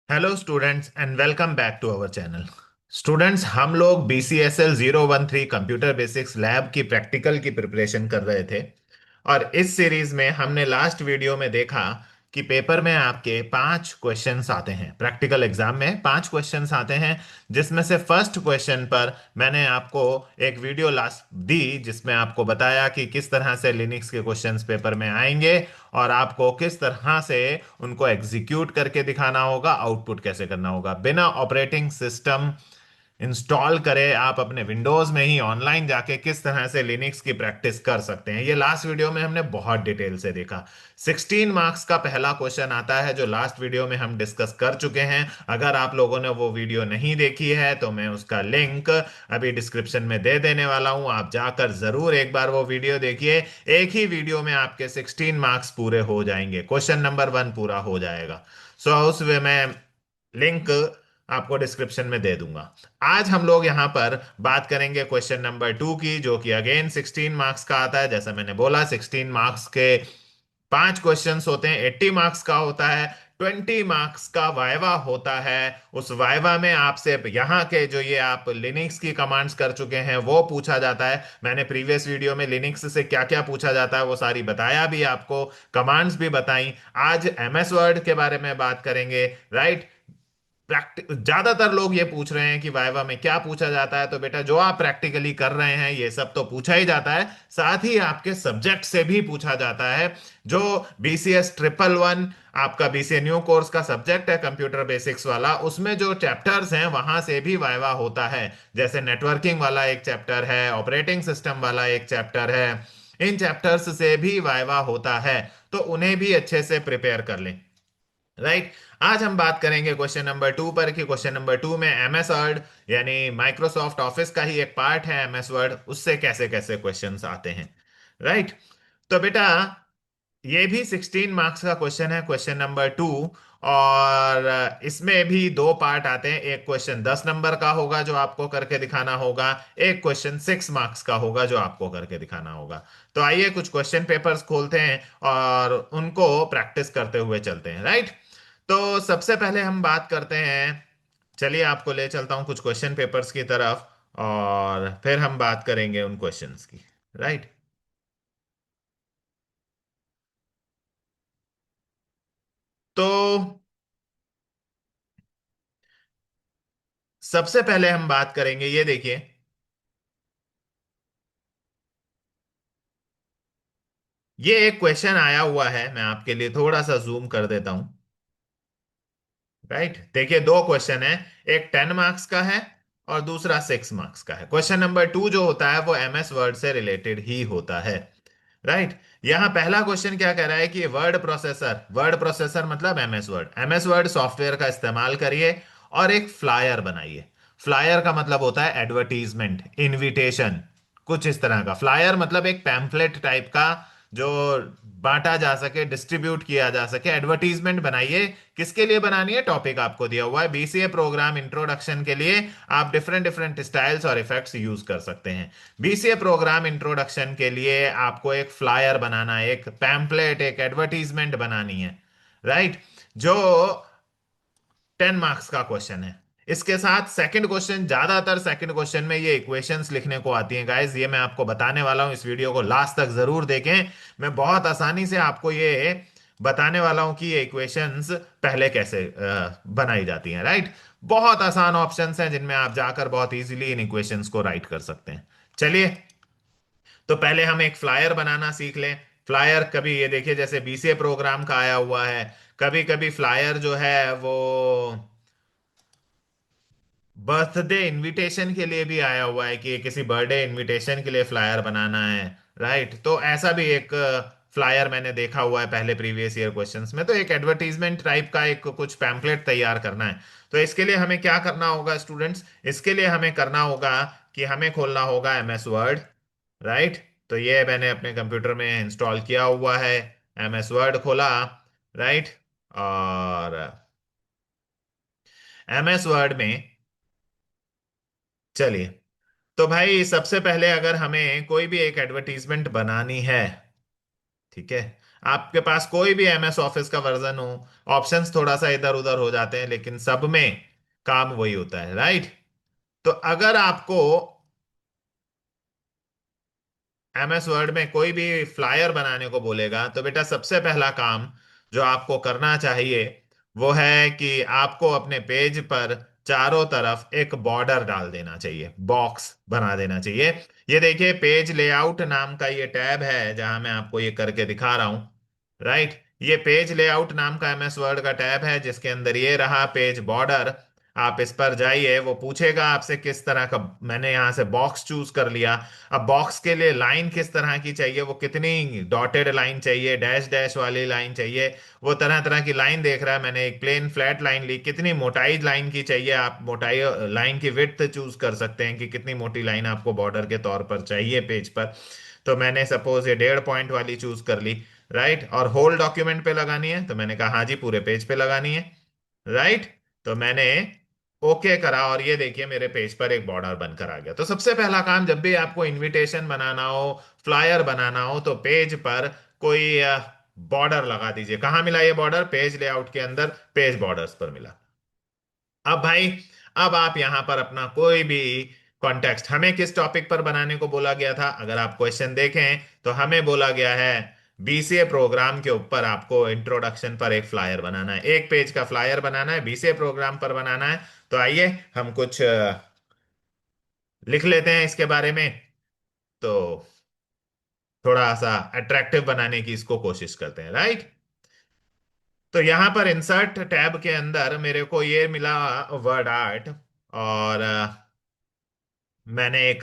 Hello students and welcome back to our channel. Students, हम लोग BCSL 013 computer basics lab की practical की preparation कर रहे थे। और इस सीरीज में हमने लास्ट वीडियो में देखा कि पेपर में आपके 5 क्वेश्चंस आते हैं, प्रैक्टिकल एग्जाम में 5 क्वेश्चंस आते हैं। जिसमें से फर्स्ट क्वेश्चन पर मैंने आपको एक वीडियो लास्ट दी जिसमें आपको बताया कि किस तरह से लिनक्स के क्वेश्चंस पेपर में आएंगे और आपको किस तरह से उनको एग्जीक्यूट करके दिखाना होगा, आउटपुट कैसे करना होगा बिना ऑपरेटिंग सिस्टम इंस्टॉल करे। आप अपने विंडोज में ही ऑनलाइन जाके किस तरह से लिनक्स की प्रैक्टिस कर सकते हैं, ये लास्ट वीडियो में हमने बहुत डिटेल से देखा। 16 मार्क्स का पहला क्वेश्चन आता है जो लास्ट वीडियो में हम डिस्कस कर चुके हैं। अगर आप लोगों ने वो वीडियो नहीं देखी है तो मैं उसका लिंक अभी डिस्क्रिप्शन में दे देने वाला हूं, आप जाकर जरूर एक बार वो वीडियो देखिए। एक ही वीडियो में आपके 16 मार्क्स पूरे हो जाएंगे, क्वेश्चन नंबर 1 पूरा हो जाएगा। सो उस वे में लिंक आपको डिस्क्रिप्शन में दे दूंगा। आज हम लोग यहाँ पर बात करेंगे क्वेश्चन नंबर 2 की, जो कि अगेन 16 मार्क्स का आता है। जैसा मैंने बोला, 16 मार्क्स के 5 क्वेश्चंस होते हैं, 80 मार्क्स का होता है, 20 मार्क्स का वाइवा होता है। उस वाइवा में आपसे यहाँ के जो ये आप लिनक्स की कमांड्स कर चुके हैं वो पूछा जाता है। मैंने प्रीवियस वीडियो में लिनक्स से क्या क्या पूछा जाता है वो सारी बताया भी आपको, कमांड्स भी बताई। आज MS वर्ड के बारे में बात करेंगे, राइट। ज्यादातर लोग ये पूछ रहे हैं कि वाइवा में क्या पूछा जाता है, तो बेटा जो आप प्रैक्टिकली कर रहे हैं ये सब तो पूछा ही जाता है, साथ ही आपके सब्जेक्ट से भी पूछा जाता है। जो BCS 111 आपका BCA न्यू कोर्स का सब्जेक्ट है, कंप्यूटर बेसिक्स वाला, उसमें जो चैप्टर्स हैं वहां से भी वाइवा होता है। जैसे नेटवर्किंग वाला एक चैप्टर है, ऑपरेटिंग सिस्टम वाला एक चैप्टर है, इन चैप्टर्स से भी वाइवा होता है। तो उन्हें भी अच्छे से प्रिपेयर कर लें, राइट। आज हम बात करेंगे क्वेश्चन नंबर 2 पर कि क्वेश्चन नंबर 2 में MS वर्ड यानी माइक्रोसॉफ्ट ऑफिस का ही एक पार्ट है MS वर्ड, उससे कैसे कैसे क्वेश्चंस आते हैं, राइट। तो बेटा ये भी 16 मार्क्स का क्वेश्चन है, क्वेश्चन नंबर 2। और इसमें भी दो पार्ट आते हैं, एक क्वेश्चन 10 नंबर का होगा जो आपको करके दिखाना होगा, एक क्वेश्चन 6 मार्क्स का होगा जो आपको करके दिखाना होगा। तो आइए कुछ क्वेश्चन पेपर्स खोलते हैं और उनको प्रैक्टिस करते हुए चलते हैं, राइट। तो सबसे पहले हम बात करते हैं, चलिए आपको ले चलता हूं कुछ क्वेश्चन पेपर्स की तरफ और फिर हम बात करेंगे उन क्वेश्चंस की, राइट। तो सबसे पहले हम बात करेंगे, ये देखिए, ये एक क्वेश्चन आया हुआ है, मैं आपके लिए थोड़ा सा जूम कर देता हूं, राइट। देखिए दो क्वेश्चन है, एक 10 मार्क्स का है और दूसरा 6 मार्क्स का है। क्वेश्चन नंबर 2 जो होता है वो MS वर्ड से रिलेटेड ही होता है, राइट। यहां पहला क्वेश्चन क्या कह रहा है कि वर्ड प्रोसेसर मतलब MS वर्ड सॉफ्टवेयर का इस्तेमाल करिए और एक फ्लायर बनाइए। फ्लायर का मतलब होता है एडवर्टीजमेंट, इनविटेशन, कुछ इस तरह का। फ्लायर मतलब एक पैम्फलेट टाइप का जो बांटा जा सके, डिस्ट्रीब्यूट किया जा सके। एडवर्टीजमेंट बनाइए, किसके लिए बनानी है, टॉपिक आपको दिया हुआ है BCA प्रोग्राम इंट्रोडक्शन के लिए। आप डिफरेंट डिफरेंट स्टाइल्स और इफेक्ट्स यूज कर सकते हैं। BCA प्रोग्राम इंट्रोडक्शन के लिए आपको एक फ्लायर बनाना है, एक पैम्पलेट, एक एडवर्टीजमेंट बनानी है, राइट। जो 10 मार्क्स का क्वेश्चन है। इसके साथ सेकंड क्वेश्चन, ज्यादातर सेकंड क्वेश्चन में ये इक्वेशंस लिखने को आती हैं गाइस, ये मैं आपको बताने वाला हूं, इस वीडियो को लास्ट तक जरूर देखें। मैं बहुत आसानी से आपको ये बताने वाला हूं कि ये इक्वेशंस पहले कैसे बनाई जाती हैं, राइट। बहुत आसान ऑप्शंस हैं जिनमें आप जाकर बहुत इजीली इन इक्वेशंस को राइट कर सकते हैं। चलिए, तो पहले हम एक फ्लायर बनाना सीख लें। फ्लायर, कभी ये देखिए जैसे BCA प्रोग्राम का आया हुआ है, कभी कभी फ्लायर जो है वो बर्थडे इनविटेशन के लिए भी आया हुआ है कि किसी बर्थडे इनविटेशन के लिए फ्लायर बनाना है, राइट। तो ऐसा भी एक फ्लायर मैंने देखा हुआ है पहले प्रीवियस ईयर क्वेश्चंस में। तो एक एडवर्टीजमेंट टाइप का एक कुछ पैम्पलेट तैयार करना है। तो इसके लिए हमें क्या करना होगा स्टूडेंट्स, इसके लिए हमें करना होगा कि हमें खोलना होगा MS वर्ड, राइट। तो ये मैंने अपने कंप्यूटर में इंस्टॉल किया हुआ है, MS वर्ड खोला, राइट। और MS वर्ड में, चलिए, तो भाई सबसे पहले अगर हमें कोई भी एक एडवर्टीजमेंट बनानी है, ठीक है, आपके पास कोई भी एमएस ऑफिस का वर्जन हो, ऑप्शंस थोड़ा सा इधर उधर हो जाते हैं, लेकिन सब में काम वही होता है, राइट? तो अगर आपको एमएस वर्ड में कोई भी फ्लायर बनाने को बोलेगा, तो बेटा सबसे पहला काम जो आपको करना चाहिए वो है कि आपको अपने पेज पर चारों तरफ एक बॉर्डर डाल देना चाहिए, बॉक्स बना देना चाहिए। ये देखिए, पेज लेआउट नाम का ये टैब है जहां मैं आपको ये करके दिखा रहा हूं, राइट? ये पेज लेआउट नाम का एमएस वर्ड का टैब है, जिसके अंदर ये रहा पेज बॉर्डर। आप इस पर जाइए, वो पूछेगा आपसे किस तरह का। मैंने यहाँ से बॉक्स चूज कर लिया। अब बॉक्स के लिए लाइन किस तरह की चाहिए, वो कितनी डॉटेड लाइन चाहिए, डैश डैश वाली लाइन चाहिए, वो तरह तरह की लाइन देख रहा है। मैंने एक प्लेन फ्लैट लाइन ली। कितनी मोटाई लाइन की चाहिए, आप मोटाई लाइन की विड्थ चूज कर सकते हैं कि कितनी मोटी लाइन आपको बॉर्डर के तौर पर चाहिए पेज पर। तो मैंने सपोज ये 1.5 पॉइंट वाली चूज कर ली, राइट? और होल डॉक्यूमेंट पे लगानी है, तो मैंने कहा हाँ जी पूरे पेज पे लगानी है, राइट? तो मैंने ओके करा, और ये देखिए मेरे पेज पर एक बॉर्डर बनकर आ गया। तो सबसे पहला काम, जब भी आपको इनविटेशन बनाना हो, फ्लायर बनाना हो, तो पेज पर कोई बॉर्डर लगा दीजिए। कहाँ मिला ये बॉर्डर? पेज लेआउट के अंदर पेज बॉर्डर्स पर मिला। अब भाई, अब आप यहां पर अपना कोई भी कॉन्टेक्स्ट, हमें किस टॉपिक पर बनाने को बोला गया था, अगर आप क्वेश्चन देखें तो हमें बोला गया है बीसीए प्रोग्राम के ऊपर आपको इंट्रोडक्शन पर एक फ्लायर बनाना है, एक पेज का फ्लायर बनाना है, बीसीए प्रोग्राम पर बनाना है। तो आइए हम कुछ लिख लेते हैं इसके बारे में, तो थोड़ा सा अट्रैक्टिव बनाने की इसको कोशिश करते हैं, राइट? तो यहां पर इंसर्ट टैब के अंदर मेरे को ये मिला वर्ड आर्ट, और मैंने एक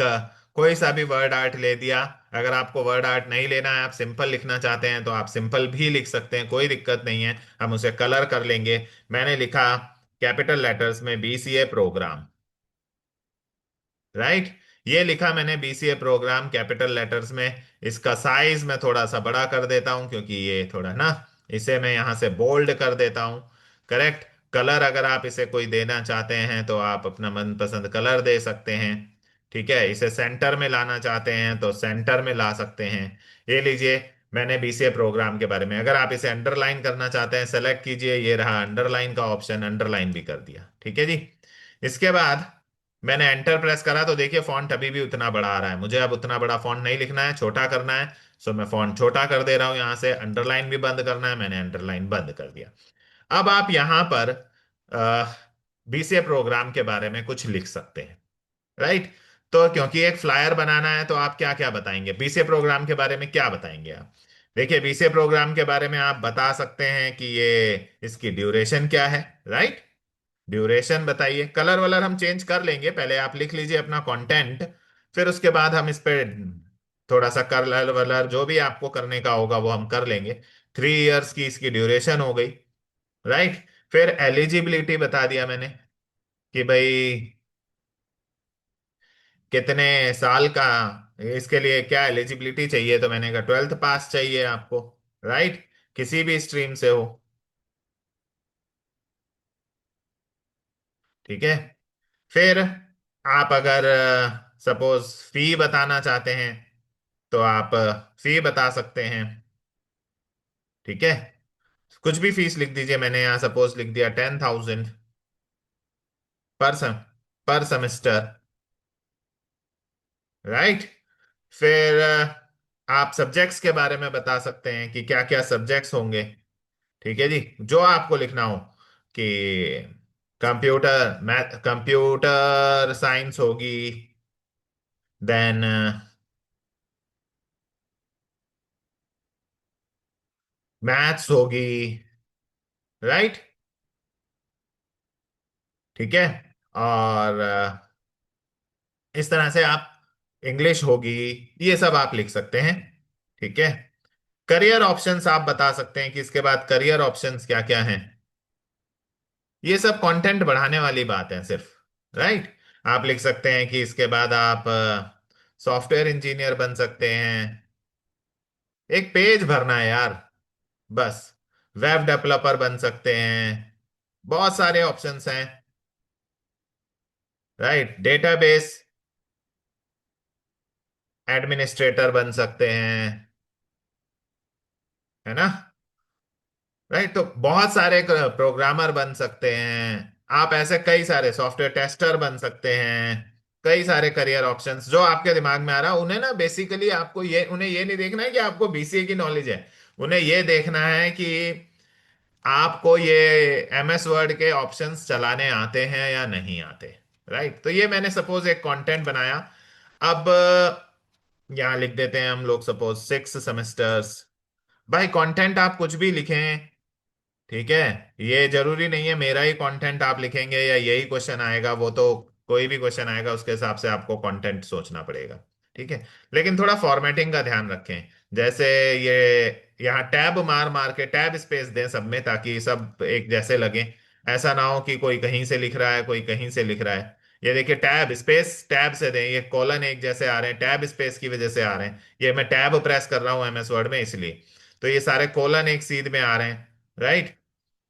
कोई सा भी वर्ड आर्ट ले दिया। अगर आपको वर्ड आर्ट नहीं लेना है, आप सिंपल लिखना चाहते हैं, तो आप सिंपल भी लिख सकते हैं, कोई दिक्कत नहीं है, हम उसे कलर कर लेंगे। मैंने लिखा कैपिटल लेटर्स में बीसीए प्रोग्राम, राइट? ये लिखा मैंने बीसीए प्रोग्राम कैपिटल लेटर्स में। इसका साइज मैं थोड़ा सा बड़ा कर देता हूं, क्योंकि ये थोड़ा ना, इसे मैं यहां से बोल्ड कर देता हूं, करेक्ट? कलर अगर आप इसे कोई देना चाहते हैं तो आप अपना मनपसंद कलर दे सकते हैं, ठीक है? इसे सेंटर में लाना चाहते हैं तो सेंटर में ला सकते हैं। ये लीजिए, मैंने बीसीए प्रोग्राम के बारे में, अगर आप इसे अंडरलाइन करना चाहते हैं सेलेक्ट कीजिए, ये रहा अंडरलाइन का ऑप्शन, अंडरलाइन भी कर दिया, ठीक है जी। इसके बाद मैंने एंटर प्रेस करा, तो देखिए फॉन्ट अभी भी उतना बड़ा आ रहा है। मुझे अब उतना बड़ा फॉन्ट नहीं लिखना है, छोटा करना है। सो मैं फॉन्ट छोटा कर दे रहा हूं। यहां से अंडरलाइन भी बंद करना है, मैंने अंडरलाइन बंद कर दिया। अब आप यहां पर बीसीए प्रोग्राम के बारे में कुछ लिख सकते हैं, राइट? तो क्योंकि एक फ्लायर बनाना है, तो आप क्या क्या बताएंगे बीसीए प्रोग्राम के बारे में, क्या बताएंगे आप? देखिए, बीसीए प्रोग्राम के बारे में आप बता सकते हैं कि ये इसकी ड्यूरेशन क्या है, राइट? ड्यूरेशन बताइए। कलर वलर हम चेंज कर लेंगे, पहले आप लिख लीजिए अपना कंटेंट, फिर उसके बाद हम इस पे थोड़ा सा कलर वलर जो भी आपको करने का होगा वो हम कर लेंगे। 3 इयर्स की इसकी ड्यूरेशन हो गई, राइट? फिर एलिजिबिलिटी बता दिया मैंने कि भाई कितने साल का, इसके लिए क्या एलिजिबिलिटी चाहिए, तो मैंने कहा 12th पास चाहिए आपको, राइट? किसी भी स्ट्रीम से हो, ठीक है? फिर आप अगर सपोज फी बताना चाहते हैं, तो आप फी बता सकते हैं, ठीक है? कुछ भी फीस लिख दीजिए, मैंने यहाँ सपोज लिख दिया 10,000 पर सम पर सेमेस्टर, राइट? फिर आप सब्जेक्ट्स के बारे में बता सकते हैं कि क्या क्या सब्जेक्ट्स होंगे, ठीक है जी? जो आपको लिखना हो कि कंप्यूटर मैथ, कंप्यूटर साइंस होगी, देन मैथ्स होगी, राइट? ठीक है? और इस तरह से आप, इंग्लिश होगी, ये सब आप लिख सकते हैं, ठीक है? करियर ऑप्शंस आप बता सकते हैं कि इसके बाद करियर ऑप्शंस क्या क्या हैं। ये सब कंटेंट बढ़ाने वाली बात है सिर्फ, राइट? आप लिख सकते हैं कि इसके बाद आप सॉफ्टवेयर इंजीनियर बन सकते हैं। एक पेज भरना है यार, बस। वेब डेवलपर बन सकते हैं, बहुत सारे ऑप्शंस हैं, राइट? डेटाबेस एडमिनिस्ट्रेटर बन सकते हैं, है ना। राइट, तो बहुत सारे प्रोग्रामर बन सकते हैं आप, ऐसे कई सारे सॉफ्टवेयर टेस्टर बन सकते हैं। कई सारे करियर ऑप्शंस जो आपके दिमाग में आ रहा है, उन्हें ना बेसिकली आपको ये, उन्हें ये नहीं देखना है कि आपको बीसीए की नॉलेज है। उन्हें ये देखना है कि आपको ये एमएस वर्ड के ऑप्शंस चलाने आते हैं या नहीं आते। राइट, तो ये मैंने सपोज एक कंटेंट बनाया। अब यहाँ लिख देते हैं हम लोग, सपोज 6 सेमेस्टर्स। भाई कंटेंट आप कुछ भी लिखें, ठीक है। ये जरूरी नहीं है मेरा ही कंटेंट आप लिखेंगे या यही क्वेश्चन आएगा, वो तो कोई भी क्वेश्चन आएगा उसके हिसाब से आपको कंटेंट सोचना पड़ेगा। ठीक है, लेकिन थोड़ा फॉर्मेटिंग का ध्यान रखें। जैसे ये यहाँ टैब मार मार के टैब स्पेस दें सब में, ताकि सब एक जैसे लगे। ऐसा ना हो कि कोई कहीं से लिख रहा है कोई कहीं से लिख रहा है। ये देखिए टैब स्पेस टैब से दें, ये कॉलन एक जैसे आ रहे हैं, टैब स्पेस की वजह से आ रहे हैं। ये मैं टैब प्रेस कर रहा हूँ एमएस वर्ड में इसलिए, तो ये सारे कॉलन एक सीध में आ रहे हैं। राइट,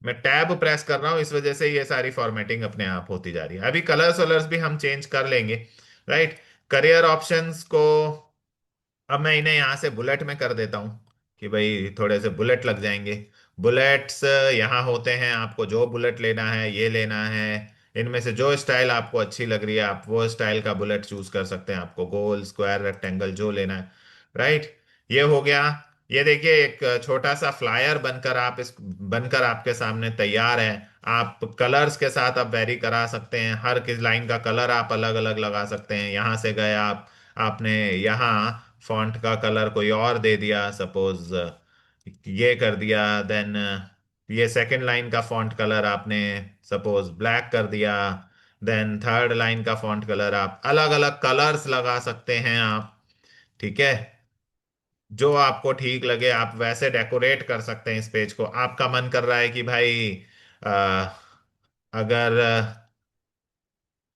मैं टैब प्रेस कर रहा हूं इस वजह से ये सारी फॉर्मेटिंग अपने आप होती जा रही है। अभी कलर्स वलर्स भी हम चेंज कर लेंगे। राइट, करियर ऑप्शंस को अब मैं इन्हें यहां से बुलेट में कर देता हूं कि भाई थोड़े से बुलेट लग जाएंगे। बुलेट्स यहाँ होते हैं, आपको जो बुलेट लेना है ये लेना है। इनमें से जो स्टाइल आपको अच्छी लग रही है आप वो स्टाइल का बुलेट चूज कर सकते हैं, आपको गोल स्क्वायर रेक्टेंगल जो लेना है। राइट, ये हो गया। ये देखिए एक छोटा सा फ्लायर बनकर आप इस बनकर आपके सामने तैयार है। आप कलर्स के साथ आप वेरी करा सकते हैं, हर किस लाइन का कलर आप अलग अलग लगा सकते हैं। यहाँ से गए आप, आपने यहाँ फॉन्ट का कलर कोई और दे दिया, सपोज ये कर दिया। देन ये सेकंड लाइन का फॉन्ट कलर आपने सपोज ब्लैक कर दिया। देन थर्ड लाइन का फॉन्ट कलर आप अलग अलग कलर्स लगा सकते हैं आप। ठीक है, जो आपको ठीक लगे आप वैसे डेकोरेट कर सकते हैं इस पेज को। आपका मन कर रहा है कि भाई अ, अगर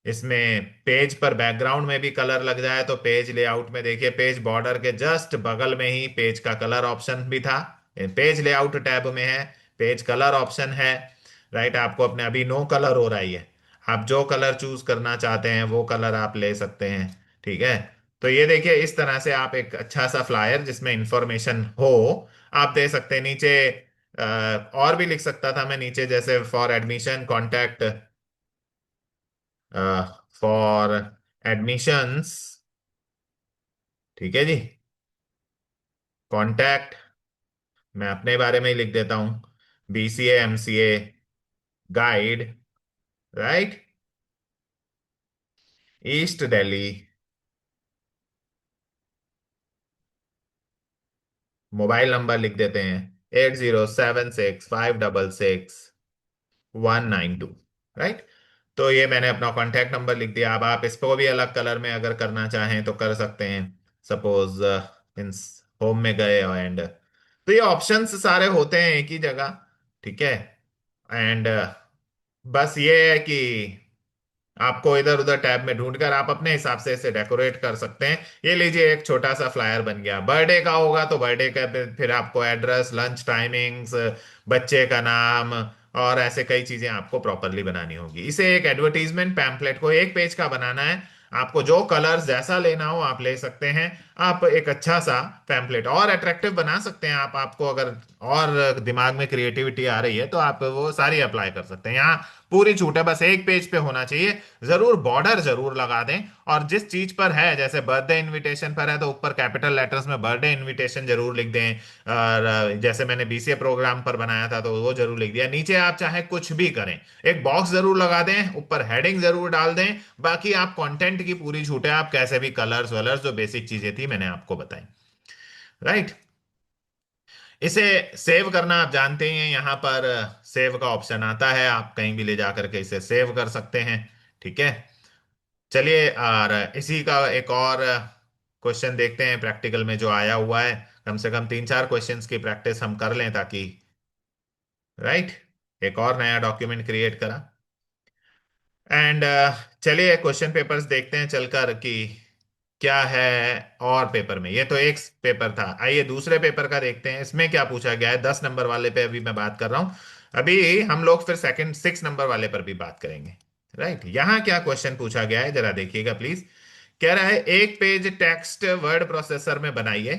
इसमें पेज पर बैकग्राउंड में भी कलर लग जाए तो पेज लेआउट में देखिए पेज बॉर्डर के जस्ट बगल में ही पेज का कलर ऑप्शन भी था। पेज लेआउट टैब में है, पेज कलर ऑप्शन है। राइट, आपको अपने अभी नो कलर हो रहा ही है, आप जो कलर चूज करना चाहते हैं वो कलर आप ले सकते हैं। ठीक है, तो ये देखिए इस तरह से आप एक अच्छा सा फ्लायर जिसमें इंफॉर्मेशन हो आप दे सकते हैं। नीचे और भी लिख सकता था मैं नीचे, जैसे for admission contact, for admissions. ठीक है जी, कॉन्टैक्ट मैं अपने बारे में ही लिख देता हूं, BCA MCA guide. Right, east Delhi. Mobile number लिख देते हैं 8076566192। राइट, तो ये मैंने अपना कॉन्टैक्ट नंबर लिख दिया। अब आप इसको भी अलग कलर में अगर करना चाहें तो कर सकते हैं। सपोज इन होम में गए एंड, तो ये ऑप्शंस सारे होते हैं एक ही जगह। ठीक है, एंड बस ये है कि आपको इधर उधर टैब में ढूंढकर आप अपने हिसाब से इसे डेकोरेट कर सकते हैं। ये लीजिए एक छोटा सा फ्लायर बन गया। बर्थडे का होगा तो बर्थडे का फिर आपको एड्रेस, लंच टाइमिंग्स, बच्चे का नाम और ऐसे कई चीजें आपको प्रॉपरली बनानी होगी। इसे एक एडवर्टीजमेंट पैम्पलेट को एक पेज का बनाना है। आपको जो कलर्स जैसा लेना हो आप ले सकते हैं। आप एक अच्छा सा पैम्पलेट और अट्रैक्टिव बना सकते हैं। आप आपको अगर और दिमाग में क्रिएटिविटी आ रही है तो आप वो सारी अप्लाई कर सकते हैं। यहाँ पूरी छूट है, बस एक पेज पे होना चाहिए। जरूर बॉर्डर जरूर लगा दें, और जिस चीज पर है जैसे बर्थडे इनविटेशन पर है तो ऊपर कैपिटल लेटर्स में बर्थडे इनविटेशन जरूर लिख दें। और जैसे मैंने बीसीए प्रोग्राम पर बनाया था तो वो जरूर लिख दिया। नीचे आप चाहे कुछ भी करें, एक बॉक्स जरूर लगा दें, ऊपर हेडिंग जरूर डाल दें। बाकी आप कंटेंट की पूरी छूट है, आप कैसे भी कलर्स वलर्स जो बेसिक चीजें थी मैंने आपको बताई। राइट, इसे सेव करना आप जानते ही हैं, यहाँ पर सेव का ऑप्शन आता है, आप कहीं भी ले जा करके इसे सेव कर सकते हैं। ठीक है, चलिए और इसी का एक और क्वेश्चन देखते हैं प्रैक्टिकल में जो आया हुआ है। कम से कम 3-4 क्वेश्चंस की प्रैक्टिस हम कर लें ताकि, राइट, एक और नया डॉक्यूमेंट क्रिएट करा। एंड चलिए क्वेश्चन पेपर्स देखते हैं चलकर कि क्या है। और पेपर में ये तो एक पेपर था, आइए दूसरे पेपर का देखते हैं इसमें क्या पूछा गया है। 10 नंबर वाले पे अभी मैं बात कर रहा हूं। अभी हम लोग फिर सेकंड 6 नंबर वाले पर भी बात करेंगे। राइट, यहां क्या क्वेश्चन पूछा गया है जरा देखिएगा प्लीज। कह रहा है एक पेज टेक्स्ट वर्ड प्रोसेसर में बनाइए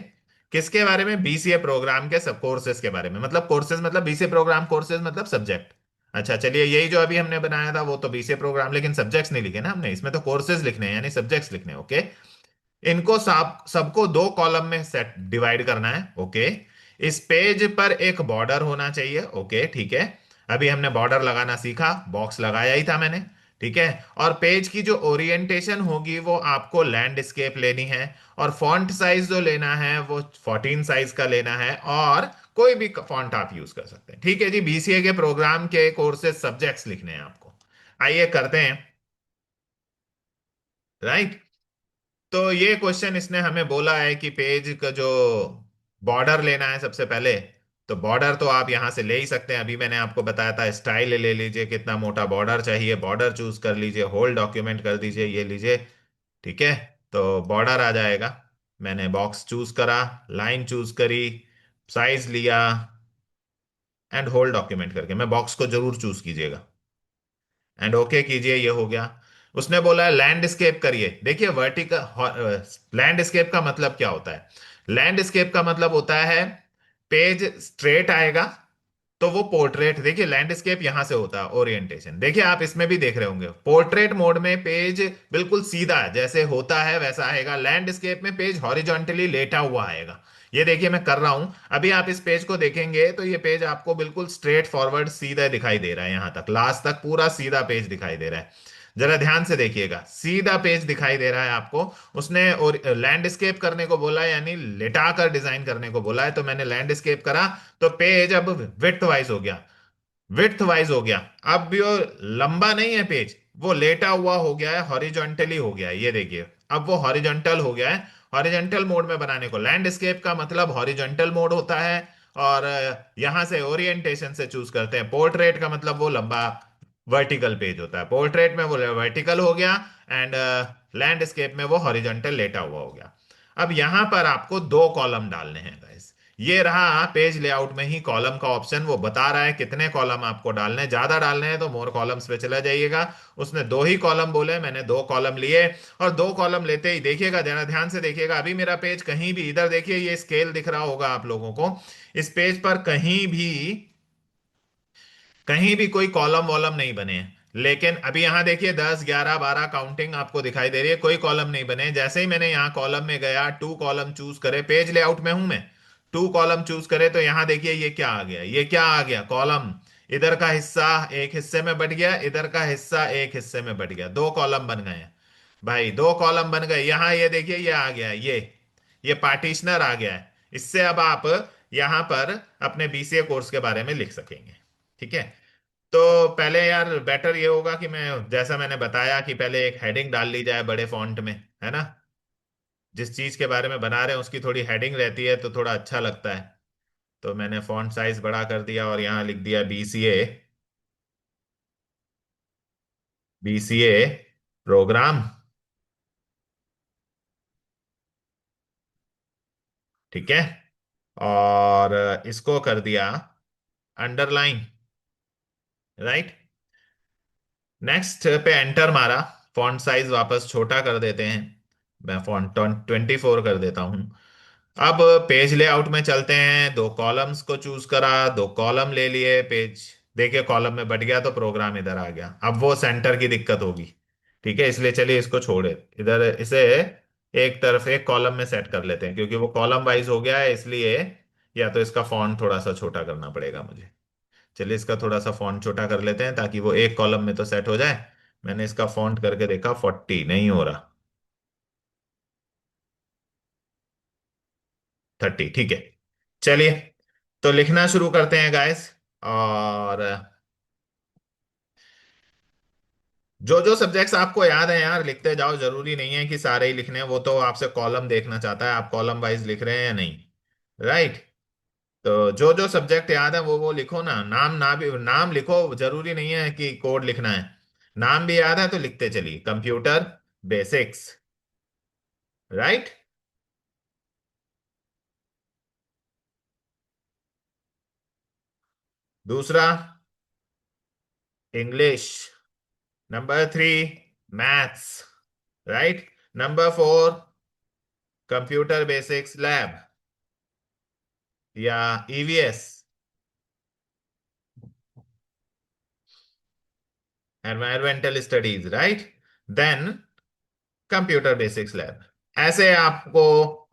किसके बारे में? बीसीए प्रोग्राम के सब कोर्सेज के बारे में, मतलब कोर्सेज मतलब बीसीए प्रोग्राम, कोर्सेज मतलब सब्जेक्ट। अच्छा चलिए, यही जो अभी हमने बनाया था वो तो बीसीए प्रोग्राम, लेकिन सब्जेक्ट्स नहीं लिखे ना हमने, इसमें तो कोर्सेज लिखने हैं, यानी सब्जेक्ट्स लिखने हैं। ओके, इनको सब सबको दो कॉलम में सेट डिवाइड करना है। ओके, इस पेज पर एक बॉर्डर होना चाहिए। ओके ठीक है, अभी हमने बॉर्डर लगाना सीखा, बॉक्स लगाया ही था मैंने। ठीक है, और पेज की जो ओरिएंटेशन होगी वो आपको लैंडस्केप लेनी है, और फॉन्ट साइज जो लेना है वो 14 साइज का लेना है, और कोई भी फॉन्ट आप यूज कर सकते हैं। ठीक है जी, बीसीए के प्रोग्राम के कोर्सेज सब्जेक्ट्स लिखने हैं आपको। आइए करते हैं। राइट, तो ये क्वेश्चन इसने हमें बोला है कि पेज का जो बॉर्डर लेना है सबसे पहले। तो बॉर्डर तो आप यहां से ले ही सकते हैं, अभी मैंने आपको बताया था, स्टाइल ले लीजिए, कितना मोटा बॉर्डर चाहिए, बॉर्डर चूज कर लीजिए, होल डॉक्यूमेंट कर दीजिए, ये लीजिए। ठीक है, तो बॉर्डर आ जाएगा। मैंने बॉक्स चूज करा, लाइन चूज करी, साइज लिया, एंड होल डॉक्यूमेंट करके, मैं बॉक्स को जरूर चूज कीजिएगा, एंड ओके कीजिए, ये हो गया। उसने बोला है लैंडस्केप करिए। देखिए वर्टिकल लैंडस्केप का मतलब क्या होता है? लैंडस्केप का मतलब होता है पेज स्ट्रेट आएगा तो वो पोर्ट्रेट, देखिए लैंडस्केप यहां से होता है ओरिएंटेशन, देखिए आप इसमें भी देख रहे होंगे, पोर्ट्रेट मोड में पेज बिल्कुल सीधा जैसे होता है वैसा आएगा, लैंडस्केप में पेज हॉरिजॉन्टली लेटा हुआ आएगा। ये देखिए मैं कर रहा हूं, अभी आप इस पेज को देखेंगे तो ये पेज आपको बिल्कुल स्ट्रेट फॉरवर्ड सीधा दिखाई दे रहा है, यहां तक लास्ट तक पूरा सीधा पेज दिखाई दे रहा है। जरा ध्यान से देखिएगा, सीधा पेज दिखाई दे रहा है आपको। उसने और लैंडस्केप करने को बोला है, यानी लेटा कर डिजाइन करने को बोला है, तो मैंने लैंडस्केप करा, तो पेज अब विड्थ वाइज हो गया, विड्थ वाइज हो गया। अब भी वो लंबा नहीं है पेज, वो लेटा हुआ हो गया है, हॉरिजॉन्टली हो गया है, ये देखिए अब वो हॉरिजॉन्टल हो गया है। हॉरिजॉन्टल मोड में बनाने को लैंडस्केप का मतलब हॉरिजॉन्टल मोड होता है, और यहां से ओरिएंटेशन से चूज करते हैं, पोर्ट्रेट का मतलब वो लंबा वर्टिकल पेज होता है, पोर्ट्रेट में वो वर्टिकल हो गया, एंड लैंडस्केप में वो हॉरिजॉन्टल लेटा हुआ हो गया। अब यहां पर आपको दो कॉलम डालने हैं गाइस, ये रहा पेज लेआउट में ही कॉलम का ऑप्शन, वो बता रहा है कितने कॉलम आपको डालने हैं, ज्यादा डालने हैं तो मोर कॉलम्स पे चला जाइएगा। उसने दो ही कॉलम बोले, मैंने दो कॉलम लिए, और दो कॉलम लेते ही देखिएगा, जरा ध्यान से देखिएगा, अभी मेरा पेज कहीं भी, इधर देखिए ये स्केल दिख रहा होगा आप लोगों को, इस पेज पर कहीं भी, कहीं भी कोई कॉलम वॉलम नहीं बने हैं। लेकिन अभी यहां देखिए 10 11 12 काउंटिंग आपको दिखाई दे रही है, कोई कॉलम नहीं बने। जैसे ही मैंने यहाँ कॉलम में गया, टू कॉलम चूज करे, पेज लेआउट में हूं मैं, टू कॉलम चूज करे, तो यहां देखिए ये क्या आ गया, ये क्या आ गया, कॉलम। इधर का हिस्सा एक हिस्से में बट गया, इधर का हिस्सा एक हिस्से में बट गया, दो कॉलम बन गए हैं भाई, दो कॉलम बन गए। यहां ये देखिए ये आ गया, ये पार्टीशनर आ गया है। इससे अब आप यहां पर अपने बीसीए कोर्स के बारे में लिख सकेंगे। ठीक है, तो पहले यार बेटर ये होगा कि मैं, जैसा मैंने बताया कि पहले एक हेडिंग डाल ली जाए बड़े फॉन्ट में, है ना, जिस चीज के बारे में बना रहे हैं उसकी थोड़ी हेडिंग रहती है तो थोड़ा अच्छा लगता है। तो मैंने फॉन्ट साइज बड़ा कर दिया और यहाँ लिख दिया बीसीए, बीसीए प्रोग्राम। ठीक है, और इसको कर दिया अंडरलाइन। राइट, नेक्स्ट पे एंटर मारा, फॉन्ट साइज वापस छोटा कर देते हैं, मैं फॉन्ट 24 कर देता हूं। अब पेज लेआउट में चलते हैं, दो कॉलम्स को चूज करा, दो कॉलम ले लिए, पेज देखिए कॉलम में बट गया तो प्रोग्राम इधर आ गया, अब वो सेंटर की दिक्कत होगी। ठीक है, इसलिए चलिए इसको छोड़े, इधर इसे एक तरफ एक कॉलम में सेट कर लेते हैं, क्योंकि वो कॉलम वाइज हो गया है इसलिए, या तो इसका फॉन्ट थोड़ा सा छोटा करना पड़ेगा मुझे। चलिए इसका थोड़ा सा फॉन्ट छोटा कर लेते हैं ताकि वो एक कॉलम में तो सेट हो जाए। मैंने इसका फॉन्ट करके देखा, 40 नहीं हो रहा, 30 ठीक है। चलिए, तो लिखना शुरू करते हैं गाइस, और जो जो सब्जेक्ट्स आपको याद है यार लिखते जाओ, जरूरी नहीं है कि सारे ही लिखने हैं, वो तो आपसे कॉलम देखना चाहता है, आप कॉलम वाइज लिख रहे हैं या नहीं। राइट, तो जो जो सब्जेक्ट याद है वो लिखो ना, नाम ना भी नाम लिखो, जरूरी नहीं है कि कोड लिखना है, नाम भी याद है तो लिखते चलिए, कंप्यूटर बेसिक्स। राइट, दूसरा English, number 3 maths, right, number 4 computer basics lab, या EVS, environmental studies, right, then computer basics lab. ऐसे आपको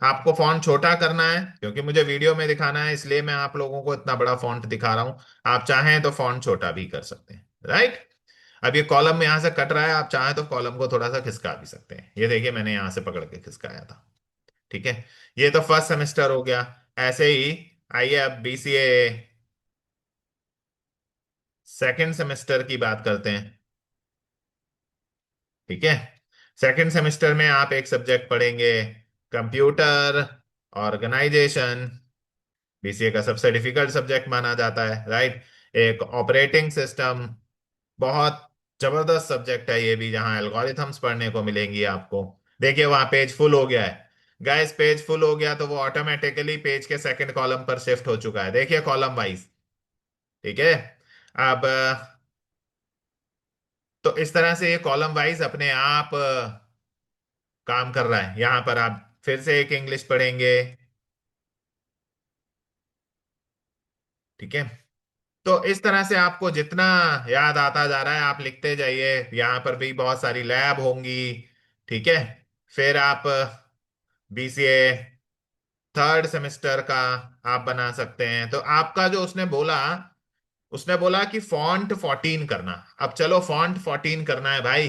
आपको फॉन्ट छोटा करना है क्योंकि मुझे वीडियो में दिखाना है, इसलिए मैं आप लोगों को इतना बड़ा फॉन्ट दिखा रहा हूं। आप चाहें तो फॉन्ट छोटा भी कर सकते हैं, राइट। अब ये कॉलम यहां से कट रहा है, आप चाहें तो कॉलम को थोड़ा सा खिसका भी सकते हैं। ये देखिए मैंने यहां से पकड़ के खिसकाया था, ठीक है। ये तो फर्स्ट सेमेस्टर हो गया। ऐसे ही आइए अब बीसीए सेकंड सेमेस्टर की बात करते हैं, ठीक है। सेकंड सेमेस्टर में आप एक सब्जेक्ट पढ़ेंगे, कंप्यूटर ऑर्गेनाइजेशन। बीसीए का सबसे डिफिकल्ट सब्जेक्ट माना जाता है, राइट। एक ऑपरेटिंग सिस्टम, बहुत जबरदस्त सब्जेक्ट है ये भी, जहां एल्गोरिथम्स पढ़ने को मिलेंगी आपको। देखिए वहां पेज फुल हो गया है। गाइस पेज फुल हो गया तो वो ऑटोमेटिकली पेज के सेकंड कॉलम पर शिफ्ट हो चुका है, देखिए कॉलम वाइज, ठीक है। अब तो इस तरह से ये कॉलम वाइज अपने आप काम कर रहा है। यहां पर आप फिर से एक इंग्लिश पढ़ेंगे, ठीक है। तो इस तरह से आपको जितना याद आता जा रहा है आप लिखते जाइए। यहाँ पर भी बहुत सारी लैब होंगी, ठीक है। फिर आप बीसीए थर्ड सेमेस्टर का आप बना सकते हैं। तो आपका जो उसने बोला कि फॉन्ट 14 करना। अब चलो फॉन्ट 14 करना है भाई,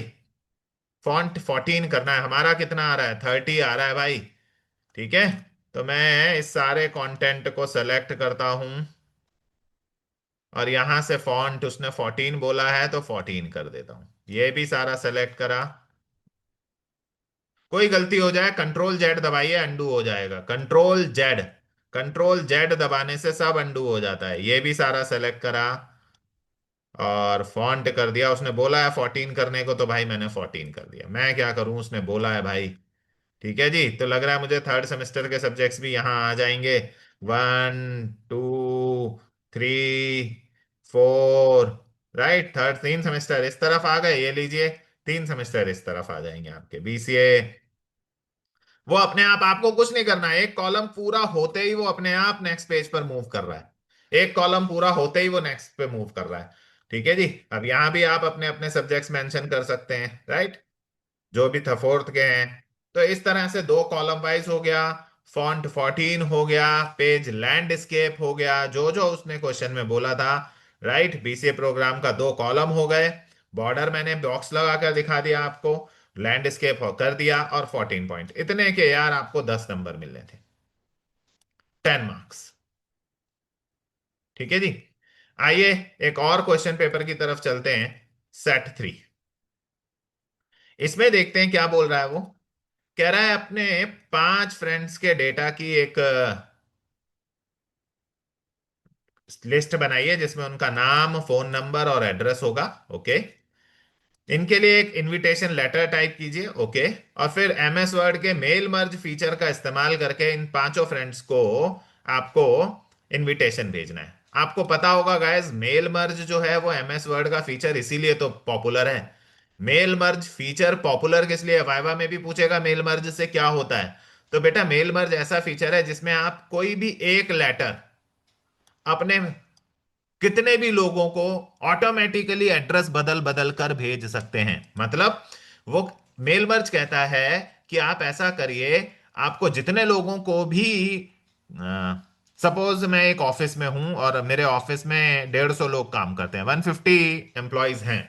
फॉन्ट 14 करना है। हमारा कितना आ रहा है, 30 आ रहा है भाई, ठीक है। तो मैं इस सारे कंटेंट को सेलेक्ट करता हूं और यहां से फॉन्ट उसने 14 बोला है तो 14 कर देता हूं। ये भी सारा सेलेक्ट करा। कोई गलती हो जाए कंट्रोल जेड दबाइए, अंडू हो जाएगा। कंट्रोल जेड, कंट्रोल जेड दबाने से सब अंडू हो जाता है। ये भी सारा सेलेक्ट करा और फॉन्ट कर दिया। उसने बोला है 14 करने को तो भाई मैंने 14 कर दिया। मैं क्या करूं, उसने बोला है भाई, ठीक है जी। तो लग रहा है मुझे थर्ड सेमेस्टर के सब्जेक्ट्स भी यहाँ आ जाएंगे। 1 2 3 4, राइट। थर्ड 3 सेमेस्टर इस तरफ आ गए, ये लीजिए। 3 सेमेस्टर इस तरफ आ जाएंगे आपके बीसीए। वो अपने आप, आपको कुछ नहीं करना है। एक कॉलम पूरा होते ही वो अपने आप नेक्स्ट पेज पर मूव कर रहा है। एक कॉलम पूरा होते ही वो नेक्स्ट पे मूव कर रहा है, ठीक है जी। अब यहां भी आप अपने अपने सब्जेक्ट्स मेंशन कर सकते हैं, राइट, जो भी था फोर्थ के हैं। तो इस तरह से दो कॉलम वाइज हो गया, फॉन्ट 14 हो गया, पेज लैंडस्केप हो गया, जो जो उसने क्वेश्चन में बोला था, राइट। बीसीए प्रोग्राम का दो कॉलम हो गए। बॉर्डर मैंने बॉक्स लगा कर दिखा दिया आपको, लैंडस्केप कर दिया, और 14 पॉइंट इतने के यार आपको 10 नंबर मिलने थे, 10 मार्क्स, ठीक है जी। आइए एक और क्वेश्चन पेपर की तरफ चलते हैं, सेट 3। इसमें देखते हैं क्या बोल रहा है वो। कह रहा है अपने 5 फ्रेंड्स के डेटा की एक लिस्ट बनाइए जिसमें उनका नाम, फोन नंबर और एड्रेस होगा, ओके। इनके लिए एक इनविटेशन लेटर टाइप कीजिए, ओके। और फिर एमएस वर्ड के मेल मर्ज फीचर का इस्तेमाल करके इन 5 फ्रेंड्स को आपको इनविटेशन भेजना है। आपको पता होगा गाइस, मेल मर्ज जो है वो एमएस वर्ड का फीचर इसीलिए तो पॉपुलर है। मेल मर्ज फीचर पॉपुलर किस लिए, वाइवा में भी पूछेगा मेल मर्ज से क्या होता है। तो बेटा मेल मर्ज ऐसा फीचर है जिसमें आप कोई भी एक लेटर अपने कितने भी लोगों को ऑटोमेटिकली एड्रेस बदल बदल कर भेज सकते हैं। मतलब वो मेल मर्ज कहता है कि आप ऐसा करिए, आपको जितने लोगों को भी, सपोज मैं एक ऑफिस में हूं और मेरे ऑफिस में 150 लोग काम करते हैं, 150 एम्प्लॉयज हैं।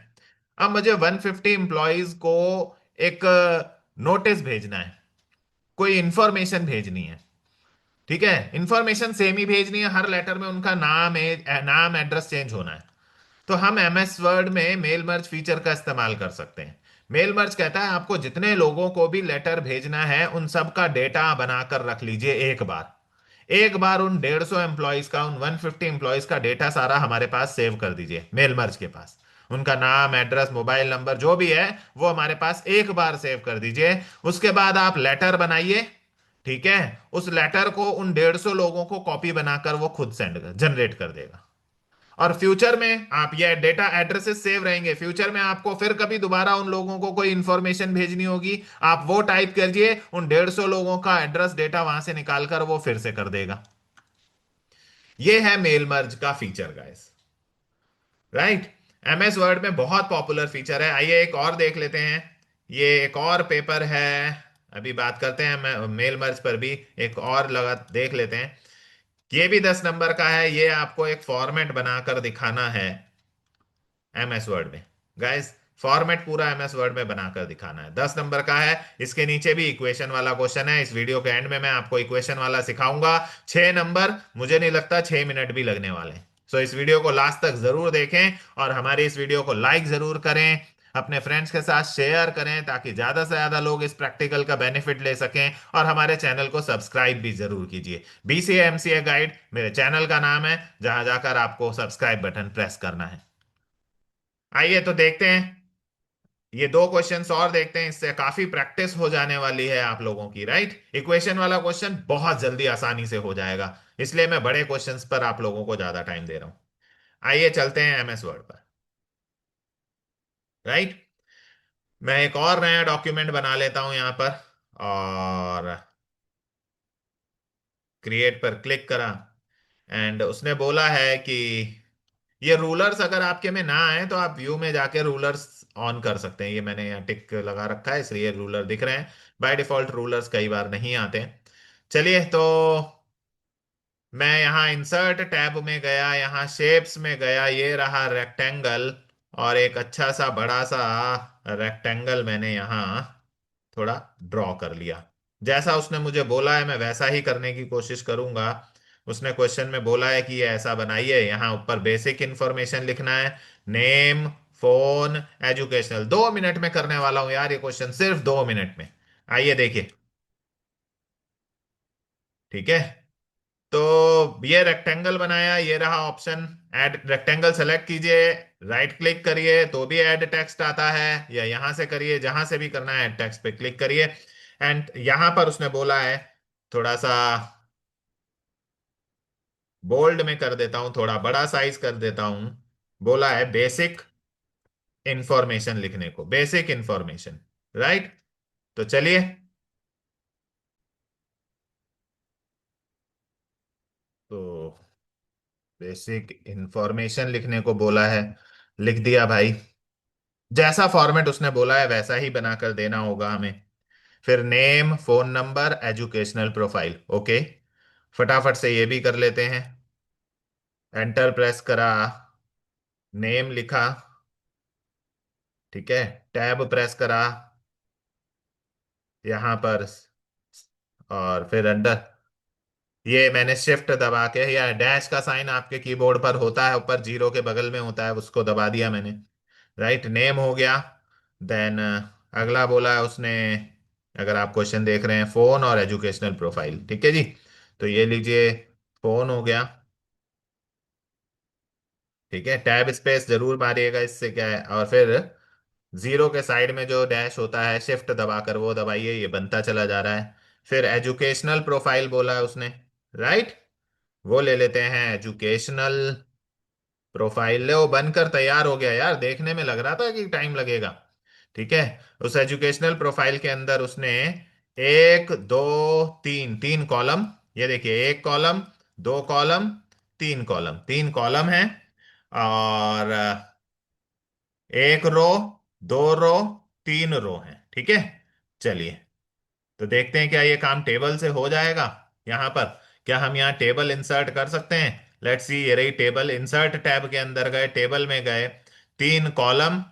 अब मुझे 150 एम्प्लॉयज को एक नोटिस भेजना है, कोई इंफॉर्मेशन भेजनी है, ठीक है। इंफॉर्मेशन सेम ही भेजनी है, हर लेटर में उनका नाम एड्रेस चेंज होना है। तो हम एमएस वर्ड में मेल मर्ज फीचर का इस्तेमाल कर सकते हैं। मेल मर्ज कहता है आपको जितने लोगों को भी लेटर भेजना है उन सब का डेटा बनाकर रख लीजिए एक बार। एक बार उन 150 एम्प्लॉयज का, उन 150 एम्प्लॉयज का डेटा सारा हमारे पास सेव कर दीजिए मेल मर्ज के पास। उनका नाम, एड्रेस, मोबाइल नंबर जो भी है वो हमारे पास एक बार सेव कर दीजिए। उसके बाद आप लेटर बनाइए, ठीक है। उस लेटर को उन 150 लोगों को कॉपी बनाकर वो खुद जनरेट कर देगा। और फ्यूचर में आप ये डेटा एड्रेसेस सेव रहेंगे, फ्यूचर में आपको फिर कभी दोबारा उन लोगों को कोई इंफॉर्मेशन भेजनी होगी, आप वो टाइप करिए, उन 150 लोगों का एड्रेस डेटा वहां से निकालकर वो फिर से कर देगा। ये है मेल मर्ज का feature guys. Right. MS word में बहुत पॉपुलर फीचर है। आइए एक और देख लेते हैं। ये एक और पेपर है। अभी बात करते हैं मेल मर्ज पर भी। एक और लगा देख लेते हैं। ये भी 10 नंबर का है। ये आपको एक फॉर्मेट बनाकर दिखाना है एमएस वर्ड में। गाइस, फॉर्मेट पूरा एमएस वर्ड में बनाकर दिखाना है। 10 नंबर का है। इसके नीचे भी इक्वेशन वाला क्वेश्चन है। इस वीडियो के एंड में मैं आपको इक्वेशन वाला सिखाऊंगा। 6 नंबर, मुझे नहीं लगता 6 मिनट भी लगने वाले। सो इस वीडियो को लास्ट तक जरूर देखें और हमारी इस वीडियो को लाइक जरूर करें। अपने फ्रेंड्स के साथ शेयर करें ताकि ज्यादा से ज्यादा लोग इस प्रैक्टिकल का बेनिफिट ले सकें। और हमारे चैनल को सब्सक्राइब भी जरूर कीजिए। बीसीए एमसीए गाइड मेरे चैनल का नाम है, जहां जाकर आपको सब्सक्राइब बटन प्रेस करना है। आइए तो देखते हैं। ये दो क्वेश्चंस और देखते हैं। इससे काफी प्रैक्टिस हो जाने वाली है आप लोगों की। राइट। इक्वेशन वाला क्वेश्चन बहुत जल्दी आसानी से हो जाएगा, इसलिए मैं बड़े क्वेश्चंस पर आप लोगों को ज्यादा टाइम दे रहा हूं। आइए चलते हैं एमएस वर्ड पर। राइट। मैं एक और नया डॉक्यूमेंट बना लेता हूं यहां पर, और क्रिएट पर क्लिक करा। एंड उसने बोला है कि ये रूलर्स अगर आपके में ना आए तो आप व्यू में जाके रूलर्स ऑन कर सकते हैं। ये मैंने यहाँ टिक लगा रखा है, इसलिए रूलर दिख रहे हैं। बाय डिफॉल्ट रूलर्स कई बार नहीं आते हैं। चलिए तो मैं यहाँ इंसर्ट टैब में गया, यहाँ शेप्स में गया, ये रहा रेक्टेंगल। और एक अच्छा सा बड़ा सा रेक्टेंगल मैंने यहाँ थोड़ा ड्रॉ कर लिया। जैसा उसने मुझे बोला है मैं वैसा ही करने की कोशिश करूंगा। उसने क्वेश्चन में बोला है कि ये ऐसा बनाइए। यहाँ ऊपर बेसिक इंफॉर्मेशन लिखना है, नेम, फोन, एजुकेशनल। 2 मिनट में करने वाला हूँ यार ये क्वेश्चन, सिर्फ 2 मिनट में। आइए देखिए। ठीक है। तो ये रेक्टेंगल बनाया, ये रहा ऑप्शन। ऐड रेक्टेंगल सेलेक्ट कीजिए, राइट क्लिक करिए तो भी ऐड टेक्स्ट आता है, या यहां से करिए, जहां से भी करना है ऐड टेक्स्ट पे क्लिक करिए। एंड यहां पर उसने बोला है, थोड़ा सा बोल्ड में कर देता हूं, थोड़ा बड़ा साइज कर देता हूं। बोला है बेसिक इंफॉर्मेशन लिखने को, बेसिक इंफॉर्मेशन। राइट। तो चलिए। तो बेसिक इंफॉर्मेशन लिखने को बोला है, लिख दिया भाई। जैसा फॉर्मेट उसने बोला है वैसा ही बनाकर देना होगा हमें। फिर name, phone number, educational profile. Okay, फटाफट से ये भी कर लेते हैं। एंटर प्रेस करा, नेम लिखा। ठीक है। टैब प्रेस करा यहां पर, और फिर अंडर, ये मैंने शिफ्ट दबा के, या डैश का साइन आपके कीबोर्ड पर होता है ऊपर जीरो के बगल में होता है, उसको दबा दिया मैंने। राइट। नेम हो गया। देन अगला बोला है उसने, अगर आप क्वेश्चन देख रहे हैं, फोन और एजुकेशनल प्रोफाइल। ठीक है जी। तो ये लीजिए, फोन हो गया। ठीक है। टैब स्पेस जरूर मारिएगा, इससे क्या है। और फिर जीरो के साइड में जो डैश होता है, शिफ्ट दबाकर वो दबाइए, ये बनता चला जा रहा है। फिर एजुकेशनल प्रोफाइल बोला है उसने। राइट। वो ले लेते हैं एजुकेशनल प्रोफाइल। ले वो बनकर तैयार हो गया यार, देखने में लग रहा था कि टाइम लगेगा। ठीक है। उस एजुकेशनल प्रोफाइल के अंदर उसने एक, दो, तीन, तीन कॉलम। ये देखिए, एक कॉलम, दो कॉलम, तीन कॉलम, तीन कॉलम है। और एक रो, दो रो, तीन रो है। ठीक है। चलिए तो देखते हैं क्या ये काम टेबल से हो जाएगा। यहां पर क्या हम यहाँ टेबल इंसर्ट कर सकते हैं? लेट्स सी, ये रही टेबल। इंसर्ट टैब के अंदर गए, टेबल में गए, तीन कॉलम।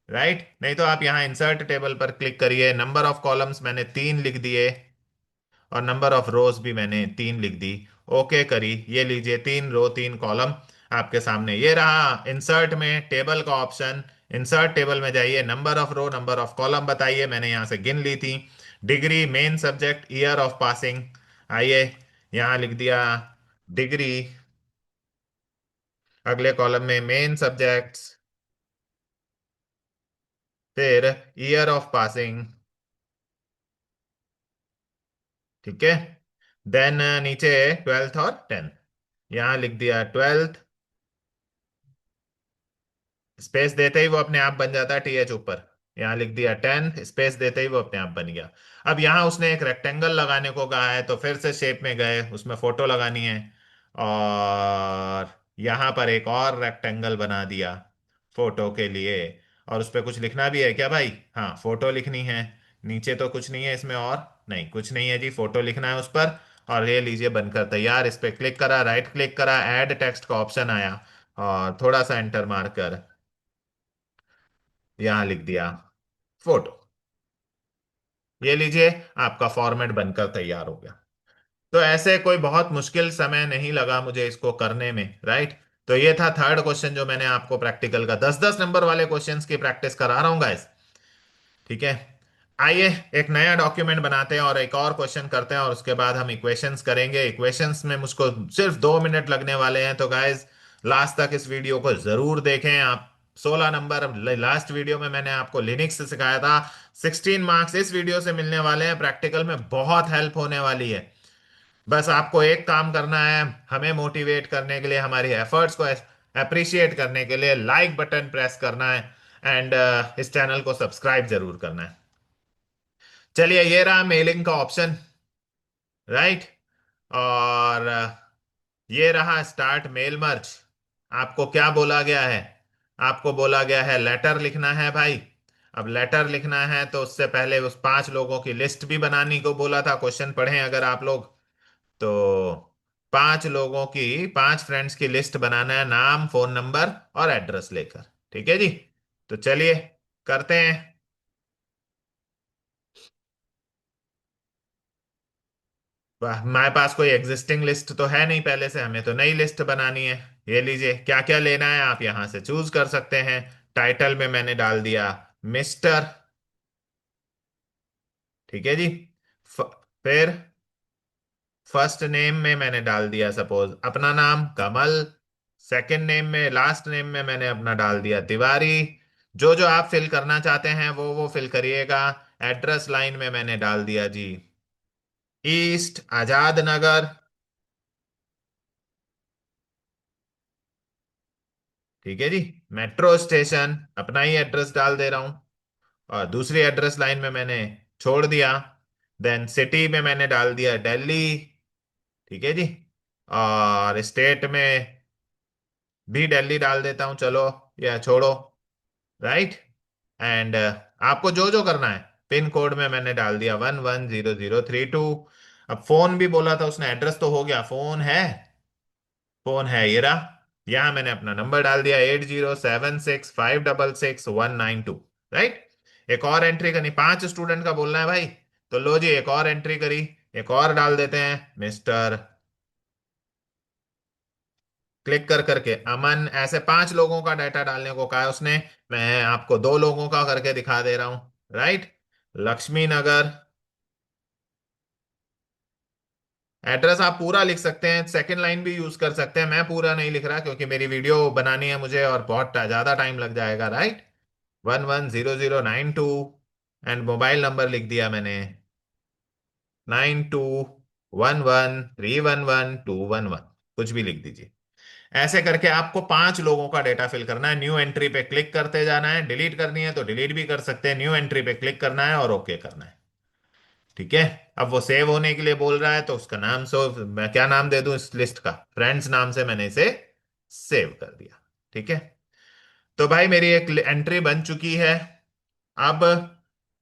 राइट। नहीं तो आप यहाँ इंसर्ट टेबल पर क्लिक करिए। नंबर ऑफ कॉलम्स मैंने 3 लिख दिए, और नंबर ऑफ रोज भी मैंने 3 लिख दी। ओके करी। ये लीजिए, 3 रो 3 कॉलम आपके सामने। ये रहा इंसर्ट में टेबल का ऑप्शन। इंसर्ट टेबल में जाइए, number of row, number of column बताइए, मैंने यहाँ से गिन ली थी। Degree, main subject, year of passing. आइए यहाँ लिख दिया डिग्री। अगले कॉलम में मेन सब्जेक्ट्स, फिर ईयर ऑफ पासिंग। ठीक है। देन नीचे 12th और 10th, यहाँ लिख दिया 12th। स्पेस देते ही वो अपने आप बन जाता है टीएच ऊपर। यहाँ लिख दिया 10th, स्पेस देते ही वो अपने आप बन गया। अब यहाँ उसने एक रेक्टेंगल लगाने को कहा है, तो फिर से शेप में गए, उसमें फोटो लगानी है। और यहाँ पर एक और रेक्टेंगल बना दिया फोटो के लिए। और उस पर कुछ लिखना भी है क्या भाई? हाँ, फोटो लिखनी है। नीचे तो कुछ नहीं है इसमें, और नहीं कुछ नहीं है जी, फोटो लिखना है उस पर। और ये लीजिए बनकर तैयार। इस पर क्लिक करा, राइट क्लिक करा, ऐड टेक्स्ट का ऑप्शन आया, और थोड़ा सा एंटर मारकर यहाँ लिख दिया फोटो। ये लीजिए, आपका फॉर्मेट बनकर तैयार हो गया। तो ऐसे कोई बहुत मुश्किल समय नहीं लगा मुझे इसको करने में, राइट। तो ये था थर्ड क्वेश्चन जो मैंने आपको प्रैक्टिकल का 10-10 नंबर वाले क्वेश्चंस की प्रैक्टिस करा रहा हूँ गाइस। ठीक है। आइए एक नया डॉक्यूमेंट बनाते हैं और एक और क्वेश्चन करते हैं, और उसके बाद हम इक्वेशंस करेंगे। इक्वेशंस में मुझको सिर्फ 2 मिनट लगने वाले हैं, तो गाइस लास्ट तक इस वीडियो को जरूर देखें आप। 16 नंबर लास्ट वीडियो में मैंने आपको लिनक्स सिखाया था। 16 मार्क्स इस वीडियो से मिलने वाले हैं, प्रैक्टिकल में बहुत हेल्प होने वाली है। बस आपको एक काम करना है, हमें मोटिवेट करने के लिए, हमारी एफर्ट्स को अप्रिशिएट करने के लिए लाइक बटन प्रेस करना है, एंड इस चैनल को सब्सक्राइब जरूर करना है। चलिए, ये रहा मेलिंग का ऑप्शन, राइट। और ये रहा स्टार्ट मेल मर्ज। आपको क्या बोला गया है? आपको बोला गया है लेटर लिखना है भाई। अब लेटर लिखना है तो उससे पहले उस 5 लोगों की लिस्ट भी बनाने को बोला था, क्वेश्चन पढ़ें अगर आप लोग तो। 5 लोगों की, 5 फ्रेंड्स की लिस्ट बनाना है, नाम, फोन नंबर और एड्रेस लेकर। ठीक है जी। तो चलिए करते हैं। हमारे पास कोई एग्जिस्टिंग लिस्ट तो है नहीं पहले से, हमें तो नई लिस्ट बनानी है। ये लीजिए, क्या क्या लेना है आप यहां से चूज कर सकते हैं। टाइटल में मैंने डाल दिया मिस्टर। ठीक है जी। फ, फिर फर्स्ट नेम में मैंने डाल दिया सपोज अपना नाम कमल। सेकंड नेम में, लास्ट नेम में मैंने अपना डाल दिया तिवारी। जो जो आप फिल करना चाहते हैं वो फिल करिएगा। एड्रेस लाइन में मैंने डाल दिया जी ईस्ट आजाद नगर। ठीक है जी। मेट्रो स्टेशन अपना ही एड्रेस डाल दे रहा हूं। और दूसरी एड्रेस लाइन में मैंने छोड़ दिया। देन सिटी में मैंने डाल दिया दिल्ली। ठीक है जी। और स्टेट में भी दिल्ली डाल देता हूं, चलो या छोड़ो, राइट। एंड आपको जो जो करना है, पिन कोड में मैंने डाल दिया 110032। अब फोन भी बोला था उसने, एड्रेस तो हो गया, फोन है। फोन है ये रहा। यहां मैंने अपना नंबर डाल दिया 8076566192, राइट। एक और एंट्री करनी, 5 स्टूडेंट का बोलना है भाई। तो लो जी, एक और एंट्री करी। एक और डाल देते हैं मिस्टर। क्लिक कर करके अमन, ऐसे 5 लोगों का डाटा डालने को कहा है उसने। मैं आपको 2 लोगों का करके दिखा दे रहा हूं, राइट। लक्ष्मी नगर। एड्रेस आप पूरा लिख सकते हैं, सेकंड लाइन भी यूज कर सकते हैं, मैं पूरा नहीं लिख रहा क्योंकि मेरी वीडियो बनानी है मुझे और बहुत ज्यादा टाइम लग जाएगा, राइट। 110092। एंड मोबाइल नंबर लिख दिया मैंने 9211311211। कुछ भी लिख दीजिए। ऐसे करके आपको 5 लोगों का डेटा फिल करना है। न्यू एंट्री पे क्लिक करते जाना है, डिलीट करनी है तो डिलीट भी कर सकते हैं, न्यू एंट्री पे क्लिक करना है और ओके करना है। ठीक है। अब वो सेव होने के लिए बोल रहा है तो उसका नाम, सो मैं क्या नाम दे दूं इस लिस्ट का? फ्रेंड्स नाम से मैंने इसे सेव कर दिया। ठीक है। तो भाई मेरी एक एंट्री बन चुकी है। अब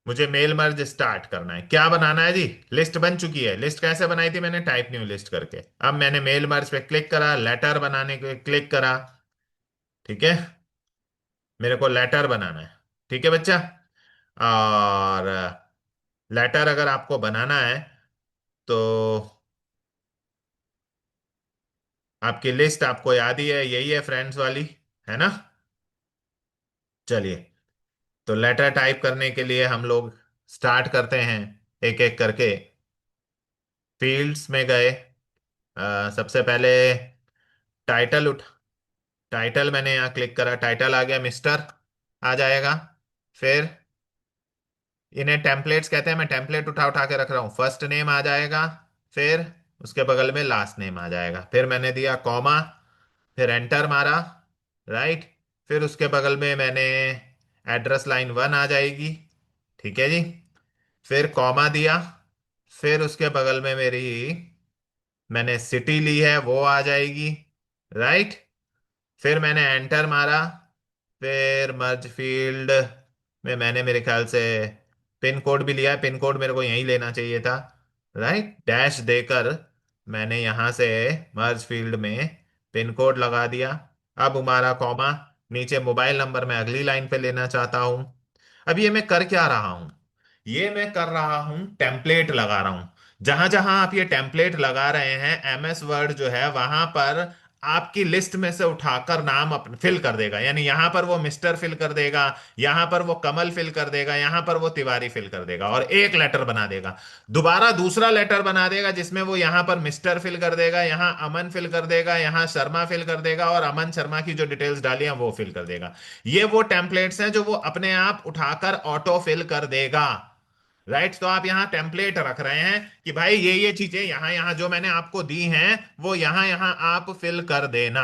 मुझे मेल मर्ज स्टार्ट करना है। क्या बनाना है जी? लिस्ट बन चुकी है। लिस्ट कैसे बनाई थी मैंने? टाइप न्यू लिस्ट करके। अब मैंने मेल मर्ज पे क्लिक करा, लेटर बनाने के क्लिक करा। ठीक है। मेरे को लेटर बनाना है। ठीक है बच्चा। और लेटर अगर आपको बनाना है तो आपकी लिस्ट आपको याद ही है, यही है फ्रेंड्स वाली, है ना। चलिए, तो लेटर टाइप करने के लिए हम लोग स्टार्ट करते हैं एक एक करके। फील्ड्स में गए। सबसे पहले टाइटल टाइटल मैंने यहाँ क्लिक करा, टाइटल आ गया मिस्टर, आ जाएगा। फिर इन्हें टेम्पलेट्स कहते हैं, मैं टेम्पलेट उठा उठा के रख रहा हूँ। फर्स्ट नेम आ जाएगा, फिर उसके बगल में लास्ट नेम आ जाएगा, फिर मैंने दिया कॉमा, फिर एंटर मारा, राइट। फिर उसके बगल में मैंने एड्रेस लाइन 1 आ जाएगी। ठीक है जी। फिर कॉमा दिया, फिर उसके बगल में मेरी मैंने सिटी ली है वो आ जाएगी, राइट। फिर मैंने एंटर मारा, फिर मर्ज फील्ड में मैंने मेरे ख्याल से पिन कोड भी लिया है, पिन कोड मेरे को यहीं लेना चाहिए था, राइट। डैश देकर मैंने यहां से मर्ज फील्ड में पिन कोड लगा दिया। अब हमारा कॉमा, नीचे मोबाइल नंबर मैं अगली लाइन पे लेना चाहता हूं। अब ये मैं कर क्या रहा हूं? ये मैं कर रहा हूं टेम्पलेट लगा रहा हूं। जहां जहां आप ये टेम्पलेट लगा रहे हैं, एमएस वर्ड जो है वहां पर आपकी लिस्ट में से उठाकर नाम फिल कर देगा। यानी यहां पर वो मिस्टर फिल कर देगा, यहां पर वो कमल फिल कर देगा, यहां पर वो तिवारी फिल कर देगा, और एक लेटर बना देगा। दोबारा दूसरा लेटर बना देगा जिसमें वो यहां पर मिस्टर फिल कर देगा, यहां अमन फिल कर देगा, यहां शर्मा फिल कर देगा, और अमन शर्मा की जो डिटेल्स डाली हैं वो फिल कर देगा। ये वो टेम्पलेट्स हैं जो वो अपने आप उठाकर ऑटो फिल कर देगा, राइट। तो आप यहां टेम्पलेट रख रहे हैं कि भाई ये चीजें यहां यहां जो मैंने आपको दी हैं वो यहां यहां आप फिल कर देना,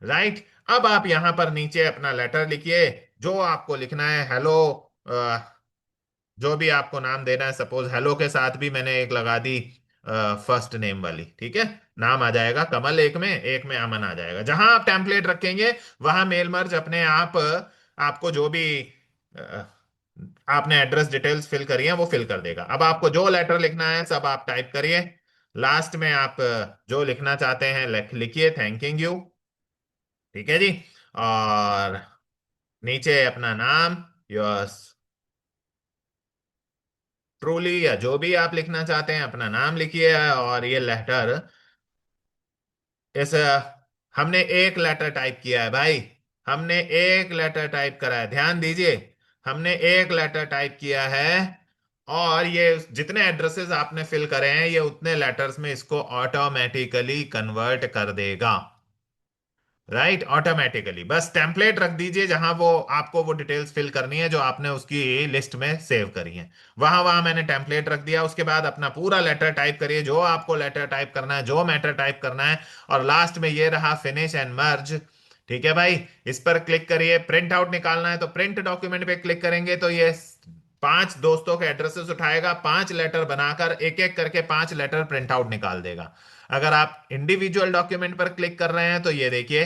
राइट। अब आप यहां पर नीचे अपना लेटर लिखिए, जो आपको लिखना है। हेलो, जो भी आपको नाम देना है, सपोज हेलो के साथ भी मैंने एक लगा दी फर्स्ट नेम वाली, ठीक है। नाम आ जाएगा कमल एक में अमन आ जाएगा। जहां आप टेम्पलेट रखेंगे वहां मेल मर्ज अपने आप आपको जो भी अ, आपने एड्रेस डिटेल्स फिल करी है वो फिल कर देगा। अब आपको जो लेटर लिखना है सब आप टाइप करिए। लास्ट में आप जो लिखना चाहते हैं लिखिए, थैंकिंग यू, ठीक है जी। और नीचे अपना नाम, यस ट्रूली, या जो भी आप लिखना चाहते हैं अपना नाम लिखिए। और ये लेटर इस हमने एक लेटर टाइप किया है भाई, हमने एक लेटर टाइप करा है, ध्यान दीजिए। हमने एक लेटर टाइप किया है, और ये जितने एड्रेसेस आपने फिल करे हैं ये उतने लेटर्स में इसको ऑटोमेटिकली कन्वर्ट कर देगा, राइट। ऑटोमेटिकली बस टेम्पलेट रख दीजिए जहां वो आपको वो डिटेल्स फिल करनी है जो आपने उसकी लिस्ट में सेव करी है। वहां वहां मैंने टेम्पलेट रख दिया। उसके बाद अपना पूरा लेटर टाइप करिए, जो आपको लेटर टाइप करना है, जो मैटर टाइप करना है। और लास्ट में ये रहा फिनिश एंड मर्ज, ठीक है भाई। इस पर क्लिक करिए। प्रिंट आउट निकालना है तो प्रिंट डॉक्यूमेंट पे क्लिक करेंगे तो ये पांच दोस्तों के एड्रेसेस उठाएगा, पांच लेटर बनाकर एक एक करके पांच लेटर प्रिंट आउट निकाल देगा। अगर आप इंडिविजुअल डॉक्यूमेंट पर क्लिक कर रहे हैं तो ये देखिए,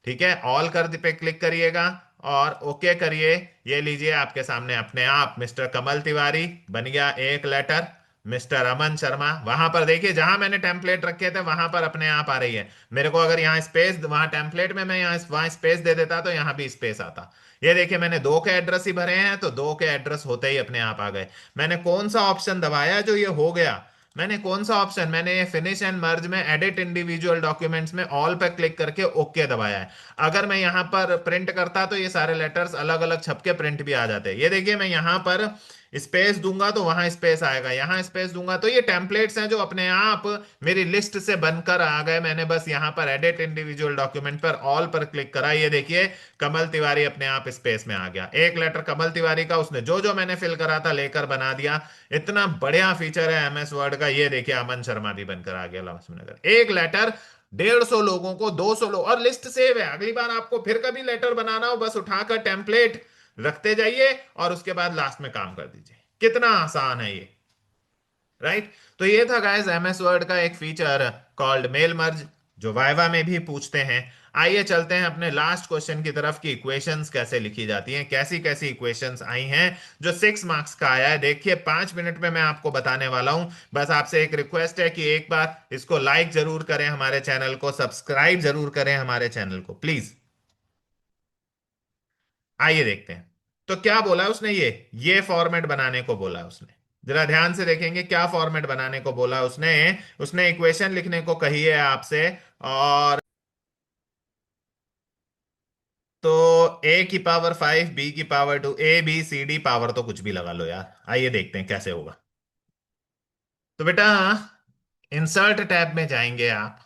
ठीक है, ऑल कर पे क्लिक करिएगा और ओके करिए। ये लीजिए आपके सामने अपने आप मिस्टर कमल तिवारी बन गया एक लेटर, मिस्टर अमन शर्मा। वहां पर देखिए जहां मैंने टेम्पलेट रखे थे वहां पर अपने आप आ रही है। मेरे को अगर यहाँ स्पेस, वहां टेम्पलेट में मैं यहाँ वहां स्पेस दे देता तो यहाँ भी स्पेस आता। ये देखिए मैंने दो के एड्रेस ही भरे हैं तो दो के एड्रेस होते ही अपने आप आ गए। मैंने कौन सा ऑप्शन दबाया जो ये हो गया? मैंने कौन सा ऑप्शन, मैंने ये फिनिश एंड मर्ज में एडिट इंडिविजुअल डॉक्यूमेंट्स में ऑल पर क्लिक करके ओके दबाया है। अगर मैं यहां पर प्रिंट करता तो ये सारे लेटर्स अलग अलग छप के प्रिंट भी आ जाते। ये देखिए मैं यहां पर स्पेस दूंगा तो वहां स्पेस आएगा, यहां स्पेस दूंगा तो ये टेम्पलेट्स हैं जो अपने आप मेरी लिस्ट से बनकर आ गए। मैंने बस यहां पर एडिट इंडिविजुअल डॉक्यूमेंट पर ऑल पर क्लिक करा, ये देखिए कमल तिवारी अपने आप स्पेस में आ गया। एक लेटर कमल तिवारी का उसने जो जो मैंने फिल करा था लेकर बना दिया। इतना बढ़िया फीचर है एमएस वर्ड का। ये देखिए अमन शर्मा भी बनकर आ गया लास्ट, एक लेटर 150 लोगों को, 200 लोग, और लिस्ट सेव है। अगली बार आपको फिर कभी लेटर बनाना हो बस उठाकर टेम्पलेट रखते जाइए और उसके बाद लास्ट में काम कर दीजिए। कितना आसान है ये, राइट। तो ये था गाइस एमएस वर्ड का एक फीचर कॉल्ड मेल मर्ज, जो वाइवा में भी पूछते हैं। आइए चलते हैं अपने लास्ट क्वेश्चन की तरफ कि इक्वेशंस कैसे लिखी जाती हैं, कैसी कैसी इक्वेशंस आई हैं जो 6 मार्क्स का आया है। देखिए 5 मिनट में मैं आपको बताने वाला हूं। बस आपसे एक रिक्वेस्ट है कि एक बार इसको लाइक जरूर करें, हमारे चैनल को सब्सक्राइब जरूर करें, हमारे चैनल को प्लीज। आइए देखते हैं। तो क्या बोला उसने, ये फॉर्मेट बनाने को बोला उसने। जरा ध्यान से देखेंगे क्या फॉर्मेट बनाने को बोला उसने। उसने इक्वेशन लिखने को कही है आपसे। और तो ए की पावर 5, बी की power 2, A B C D power तो कुछ भी लगा लो यार। आइए देखते हैं कैसे होगा। तो बेटा इंसर्ट टैब में जाएंगे आप,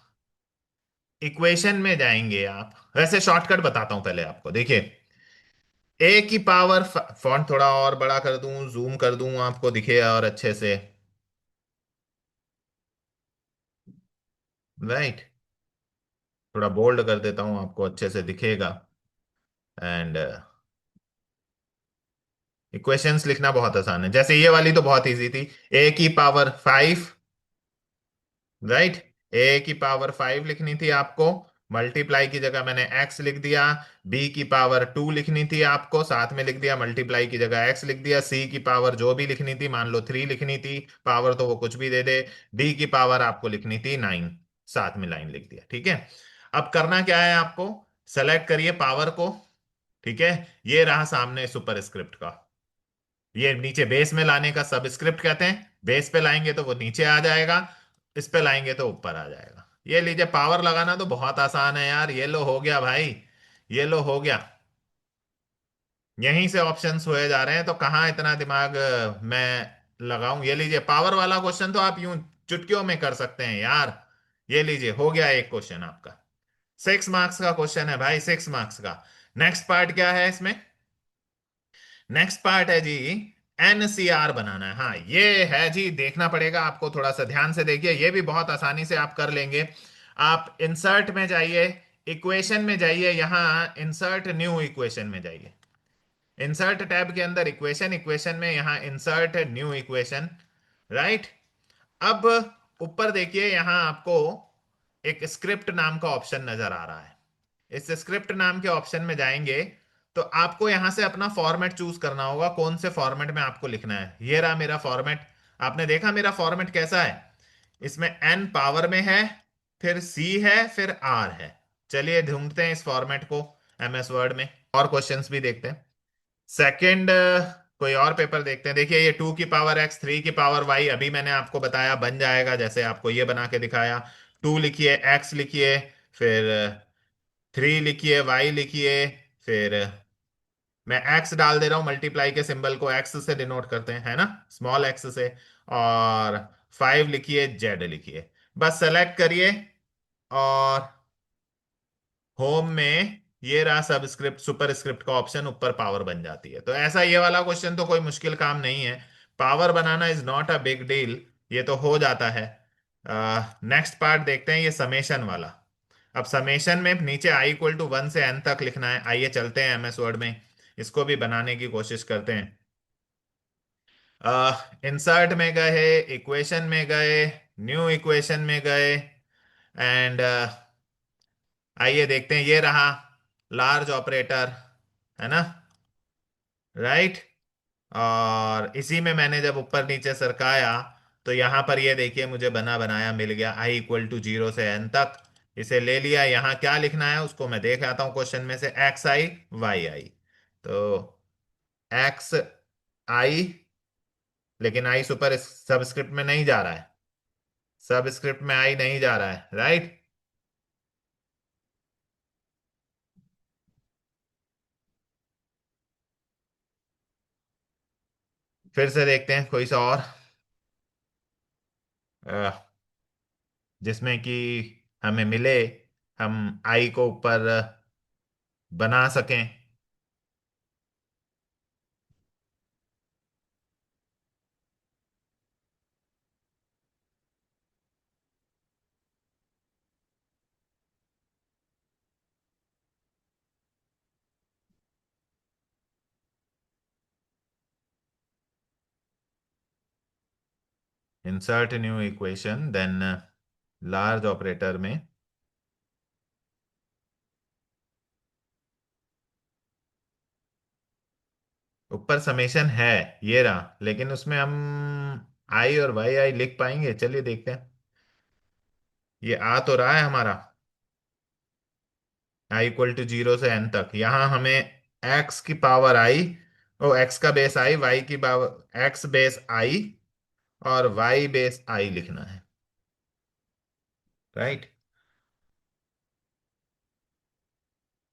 इक्वेशन में जाएंगे आप। वैसे शॉर्टकट बताता हूं पहले आपको, देखिए ए की पावर, फॉन्ट थोड़ा और बड़ा कर दूं, जूम कर दूं, आपको दिखे और अच्छे से, राइट। थोड़ा बोल्ड कर देता हूं आपको अच्छे से दिखेगा। एंड इक्वेशंस लिखना बहुत आसान है, जैसे ये वाली तो बहुत इजी थी। ए की पावर 5, राइट। ए की पावर 5 लिखनी थी आपको, मल्टीप्लाई की जगह मैंने एक्स लिख दिया। बी की पावर 2 लिखनी थी आपको, साथ में लिख दिया, मल्टीप्लाई की जगह एक्स लिख दिया। सी की पावर जो भी लिखनी थी, मान लो 3 लिखनी थी, पावर तो वो कुछ भी दे दे। डी की पावर आपको लिखनी थी 9, साथ में लाइन लिख दिया। ठीक है। अब करना क्या है आपको, सेलेक्ट करिए पावर को। ठीक है। ये रहा सामने सुपरस्क्रिप्ट का, ये नीचे बेस में लाने का सबस्क्रिप्ट कहते हैं। बेस पे लाएंगे तो वो नीचे आ जाएगा, इस पे लाएंगे तो ऊपर आ जाएगा। ये लीजिए, पावर लगाना तो बहुत आसान है यार। ये लो हो गया भाई, ये लो हो गया। यहीं से ऑप्शंस हुए जा रहे हैं, तो कहाँ इतना दिमाग मैं लगाऊं। ये लीजिए, पावर वाला क्वेश्चन तो आप यूं चुटकियों में कर सकते हैं यार। ये लीजिए, हो गया एक क्वेश्चन आपका। 6 मार्क्स का क्वेश्चन है भाई, 6 मार्क्स का। नेक्स्ट पार्ट क्या है इसमें, नेक्स्ट पार्ट है जी एनसीआर बनाना है। हाँ ये है जी, देखना पड़ेगा आपको, थोड़ा सा ध्यान से देखिए। ये भी बहुत आसानी से आप कर लेंगे। आप इंसर्ट में जाइए, इक्वेशन में जाइए, यहां इंसर्ट न्यू इक्वेशन में जाइए। इंसर्ट टैब के अंदर इक्वेशन, इक्वेशन में यहां इंसर्ट न्यू इक्वेशन। राइट। अब ऊपर देखिए, यहां आपको एक स्क्रिप्ट नाम का ऑप्शन नजर आ रहा है। इस स्क्रिप्ट नाम के ऑप्शन में जाएंगे तो आपको यहां से अपना फॉर्मेट चूज करना होगा, कौन से फॉर्मेट में आपको लिखना है। ये रहा मेरा फॉर्मेट। आपने देखा मेरा फॉर्मेट कैसा है, इसमें एन पावर में है, फिर सी है, फिर आर है। चलिए ढूंढते हैं इस फॉर्मेट को एमएस वर्ड में, और क्वेश्चंस भी देखते हैं। सेकंड, कोई और पेपर देखते हैं। देखिए ये 2 की पावर x, 3 की पावर y, अभी मैंने आपको बताया बन जाएगा, जैसे आपको ये बना के दिखाया। 2 लिखिए, x लिखिए, फिर 3 लिखिए, y लिखिए, फिर मैं x डाल दे रहा हूं, मल्टीप्लाई के सिंबल को x से डिनोट करते हैं, है ना, स्मॉल x से। और 5 लिखिए, z लिखिए। बस सेलेक्ट करिए, और होम में ये रहा सबस्क्रिप्ट, सुपर स्क्रिप्ट का ऑप्शन, ऊपर पावर बन जाती है। तो ऐसा ये वाला क्वेश्चन तो कोई मुश्किल काम नहीं है। Power banana is not a big deal, ये तो हो जाता है। नेक्स्ट पार्ट देखते हैं, ये समेशन वाला। अब समेशन में नीचे i इक्वल टू 1 से n तक लिखना है। आइए चलते हैं एमएस वर्ड में, इसको भी बनाने की कोशिश करते हैं। इंसर्ट में गए, इक्वेशन में गए, न्यू इक्वेशन में गए, एंड आइए देखते हैं, ये रहा लार्ज ऑपरेटर, है ना। राइट। और इसी में मैंने जब ऊपर नीचे सरकाया, तो यहां पर ये देखिए मुझे बना बनाया मिल गया, i इक्वल टू 0 से n तक। इसे ले लिया, यहां क्या लिखना है उसको मैं देख आता हूं क्वेश्चन में से, एक्स आई वाई आई। तो एक्स आई, लेकिन आई सुपर सबस्क्रिप्ट में नहीं जा रहा है, सबस्क्रिप्ट में आई नहीं जा रहा है। राइट। फिर से देखते हैं कोई सा और, जिसमें कि हमें मिले, हम आई को ऊपर बना सकें। Insert new equation, then large operator में ऊपर समेशन है, ये रहा, लेकिन उसमें हम आई और वाई आई लिख पाएंगे, चलिए देखते हैं। ये आ तो रहा है हमारा, आई इक्वल टू 0 से n तक। यहां हमें एक्स की पावर आई, ओ एक्स का बेस आई, वाई की पावर एक्स बेस आई, और वाई बेस आई लिखना है। राइट।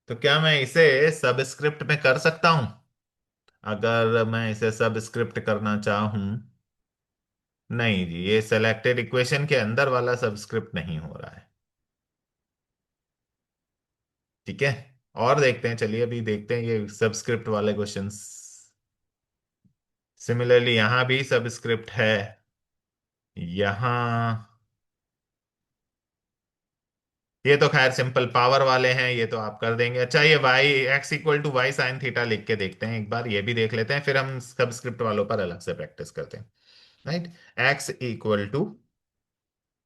तो क्या मैं इसे सबस्क्रिप्ट में कर सकता हूं, अगर मैं इसे सबस्क्रिप्ट करना चाहूं। नहीं जी, ये सेलेक्टेड इक्वेशन के अंदर वाला सबस्क्रिप्ट नहीं हो रहा है। ठीक है। और देखते हैं, चलिए अभी देखते हैं ये सबस्क्रिप्ट वाले क्वेश्चंस। सिमिलरली यहां भी सबस्क्रिप्ट है, यहां, ये तो खैर सिंपल पावर वाले हैं, ये तो आप कर देंगे। अच्छा ये Y, X equal to Y sine theta लिख के देखते हैं एक बार, ये भी देख लेते हैं, फिर हम सबस्क्रिप्ट वालों पर अलग से प्रैक्टिस करते हैं। Right. X equal to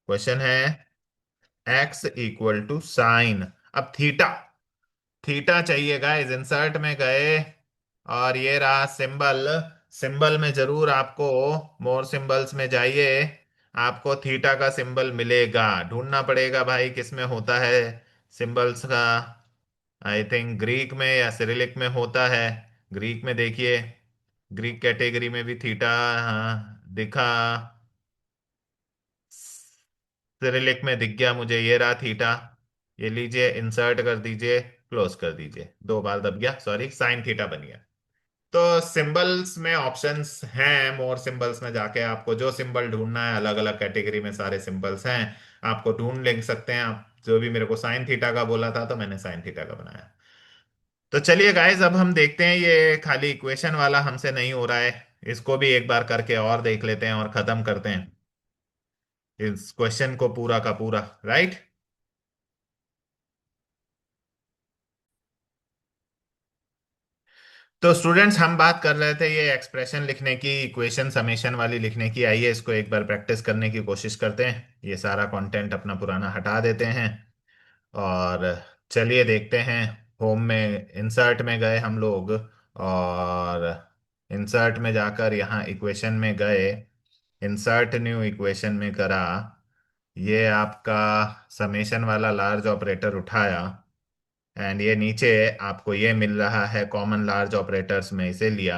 question है एक्स इक्वल टू साइन, अब थीटा, थीटा चाहिए गाइस, इंसर्ट में गए और ये रहा सिंबल, सिंबल में जरूर आपको, मोर सिंबल्स में जाइए, आपको थीटा का सिंबल मिलेगा, ढूंढना पड़ेगा भाई किस में होता है सिंबल्स का। आई थिंक ग्रीक में या सिरिलिक में होता है। ग्रीक में देखिए, ग्रीक कैटेगरी में भी थीटा, हाँ दिखा, सिरिलिक में दिख गया मुझे, ये रहा थीटा, ये लीजिए इंसर्ट कर दीजिए, क्लोज कर दीजिए, दो बार दब गया, सॉरी, साइन थीटा बन गया। तो सिंबल्स में ऑप्शंस हैं, मोर सिंबल्स में जाके आपको जो सिंबल ढूंढना है, अलग अलग कैटेगरी में सारे सिंबल्स हैं, आपको ढूंढ ले सकते हैं आप। जो भी मेरे को साइन थीटा का बोला था तो मैंने साइन थीटा का बनाया। तो चलिए गाइस, अब हम देखते हैं, ये खाली इक्वेशन वाला हमसे नहीं हो रहा है, इसको भी एक बार करके और देख लेते हैं और खत्म करते हैं इस क्वेश्चन को पूरा का पूरा, राइट। तो स्टूडेंट्स, हम बात कर रहे थे ये एक्सप्रेशन लिखने की, इक्वेशन समेशन वाली लिखने की, आइए इसको एक बार प्रैक्टिस करने की कोशिश करते हैं, ये सारा कंटेंट अपना पुराना हटा देते हैं और चलिए देखते हैं। होम में इंसर्ट में गए हम लोग और इंसर्ट में जाकर यहाँ इक्वेशन में गए, इंसर्ट न्यू इक्वेशन में करा, ये आपका समेशन वाला लार्ज ऑपरेटर उठाया एंड ये नीचे आपको ये मिल रहा है कॉमन लार्ज ऑपरेटर्स में, इसे लिया।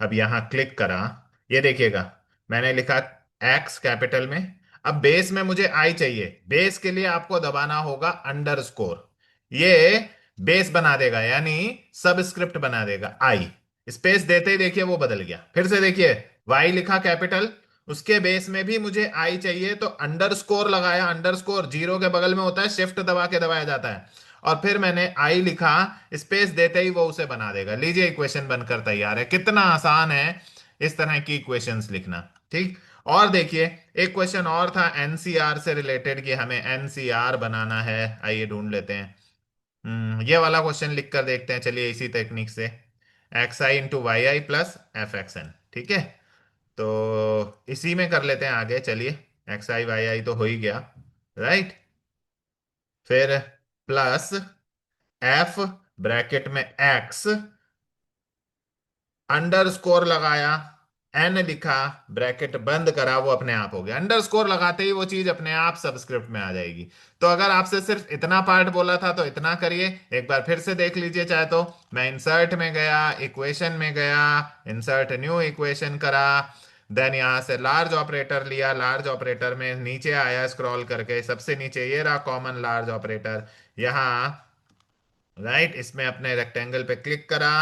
अब यहाँ क्लिक करा, ये देखिएगा मैंने लिखा एक्स कैपिटल में, अब बेस में मुझे आई चाहिए, बेस के लिए आपको दबाना होगा अंडरस्कोर, ये बेस बना देगा यानी सबस्क्रिप्ट बना देगा आई, स्पेस देते ही देखिए वो बदल गया, फिर से देखिए वाई लिखा कैपिटल, उसके बेस में भी मुझे आई चाहिए तो अंडरस्कोर लगाया, अंडरस्कोर जीरो के बगल में होता है, शिफ्ट दबा के दबाया जाता है, और फिर मैंने आई लिखा, स्पेस देते ही वो उसे बना देगा, लीजिए इक्वेशन बनकर तैयार है, कितना आसान है इस तरह की इक्वेशंस लिखना। ठीक, और देखिए एक क्वेश्चन और था एनसीआर से रिलेटेड कि हमें एनसीआर बनाना है, आइए ढूंढ लेते हैं। ये वाला क्वेश्चन लिख कर देखते हैं, चलिए इसी टेक्निक से, एक्स आई इंटू वाई आई प्लस एफ एक्स एन, ठीक है, तो इसी में कर लेते हैं आगे, चलिए एक्स आई वाई आई तो हो ही गया, राइट, फिर प्लस एफ ब्रैकेट में एक्स, अंडरस्कोर लगाया, एन लिखा, ब्रैकेट बंद करा, वो अपने आप हो गया, अंडरस्कोर लगाते ही वो चीज अपने आप सबस्क्रिप्ट में आ जाएगी। तो अगर आपसे सिर्फ इतना पार्ट बोला था तो इतना करिए, एक बार फिर से देख लीजिए चाहे तो, मैं इंसर्ट में गया, इक्वेशन में गया, इंसर्ट न्यू इक्वेशन करा, देन यहां से लार्ज ऑपरेटर लिया, लार्ज ऑपरेटर में नीचे आया स्क्रॉल करके, सबसे नीचे ये रहा कॉमन लार्ज ऑपरेटर, यहां राइट, इसमें अपने रेक्टेंगल पे क्लिक करा,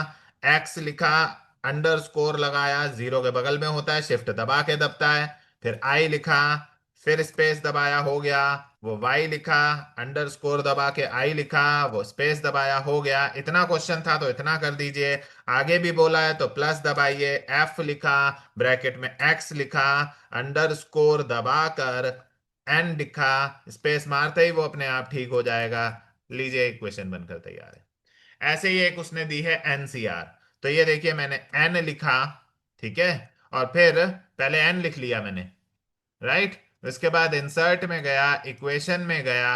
एक्स लिखा, अंडरस्कोर लगाया, जीरो के बगल में होता है, शिफ्ट दबा के दबता है, फिर आई लिखा, फिर स्पेस दबाया, हो गया, वो वाई लिखा, अंडरस्कोर दबा के आई लिखा, वो स्पेस दबाया, हो गया, इतना क्वेश्चन था तो इतना कर दीजिए, आगे भी बोला है तो प्लस दबाइए, एफ लिखा, ब्रैकेट में एक्स लिखा, अंडरस्कोर दबा कर एन लिखा, स्पेस मारते ही वो अपने आप ठीक हो जाएगा, लीजिए इक्वेशन बनकर तैयार है। ऐसे ही एक उसने दी है एनसीआर, तो ये देखिए मैंने एन लिखा, ठीक है, और फिर पहले एन लिख लिया मैंने, राइट, उसके बाद इंसर्ट में गया, इक्वेशन में गया,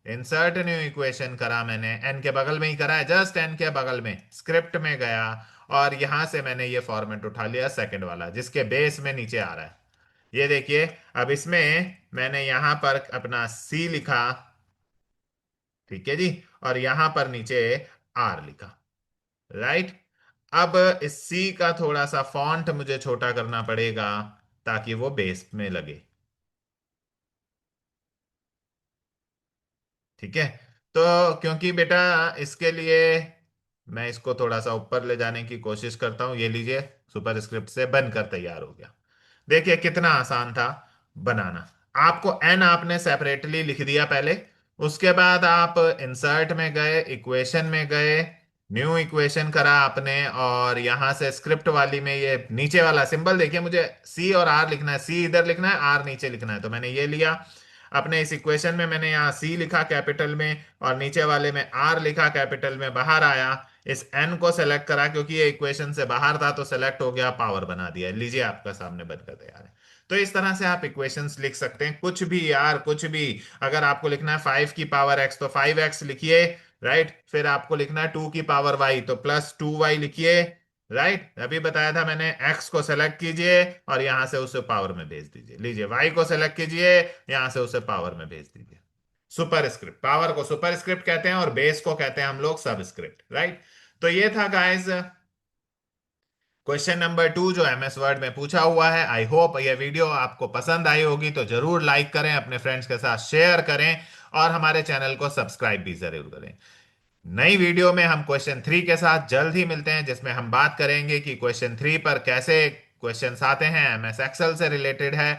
इंसर्ट न्यू इक्वेशन करा, मैंने एन के बगल में ही करा है, जस्ट एन के बगल में स्क्रिप्ट में गया, और यहां से मैंने ये फॉर्मेट उठा लिया सेकंड वाला जिसके बेस में नीचे आ रहा है, ये देखिए। अब इसमें मैंने यहां पर अपना सी लिखा, ठीक है जी, और यहां पर नीचे आर लिखा, राइट। अब इस सी का थोड़ा सा फॉन्ट मुझे छोटा करना पड़ेगा ताकि वो बेस में लगे, ठीक है। तो क्योंकि बेटा इसके लिए मैं इसको थोड़ा सा ऊपर ले जाने की कोशिश करता हूं, ये लीजिए सुपर स्क्रिप्ट से बनकर तैयार हो गया, देखिए कितना आसान था बनाना। आपको एन आपने सेपरेटली लिख दिया पहले, उसके बाद आप इंसर्ट में गए, इक्वेशन में गए, न्यू इक्वेशन करा आपने, और यहां से स्क्रिप्ट वाली में ये नीचे वाला सिंबल देखिए, मुझे सी और आर लिखना है, सी इधर लिखना है, आर नीचे लिखना है, तो मैंने ये लिया अपने इस इक्वेशन में, मैंने यहाँ सी लिखा कैपिटल में और नीचे वाले में आर लिखा कैपिटल में, बाहर आया, इस एन को सेलेक्ट करा क्योंकि ये इक्वेशन से बाहर था तो सेलेक्ट हो गया, पावर बना दिया, लीजिए आपका सामने बनकर तैयार है। तो इस तरह से आप इक्वेशंस लिख सकते हैं, कुछ भी यार, कुछ भी। अगर आपको लिखना है 5 की पावर x तो 5x लिखिए, राइट। फिर आपको लिखना है 2 की पावर y तो +2y लिखिए, राइट। अभी बताया था मैंने, x को सेलेक्ट कीजिए और यहां से उसे पावर में भेज दीजिए, लीजिए y को सेलेक्ट कीजिए, यहां से उसे पावर में भेज दीजिए। सुपर स्क्रिप्ट, पावर को सुपर स्क्रिप्ट कहते हैं और बेस को कहते हैं हम लोग सबस्क्रिप्ट, राइट। तो ये था गाइस क्वेश्चन नंबर 2 जो एमएस वर्ड में पूछा हुआ है। आई होप ये वीडियो आपको पसंद आई होगी, तो जरूर लाइक करें, अपने फ्रेंड्स के साथ शेयर करें और हमारे चैनल को सब्सक्राइब भी जरूर करें। नई वीडियो में हम क्वेश्चन 3 के साथ जल्द ही मिलते हैं, जिसमें हम बात करेंगे कि क्वेश्चन 3 पर कैसे क्वेश्चंस आते हैं, एमएस एक्सेल से रिलेटेड है,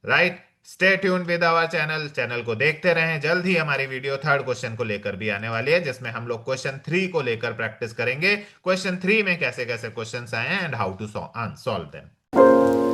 right. Stay tune with our channel, channel को देखते रहें। जल्द ही हमारी वीडियो थर्ड क्वेश्चन को लेकर भी आने वाली है, जिसमें हम लोग क्वेश्चन 3 को लेकर प्रैक्टिस करेंगे, क्वेश्चन 3 में कैसे कैसे क्वेश्चंस आए हैं and how to solve them.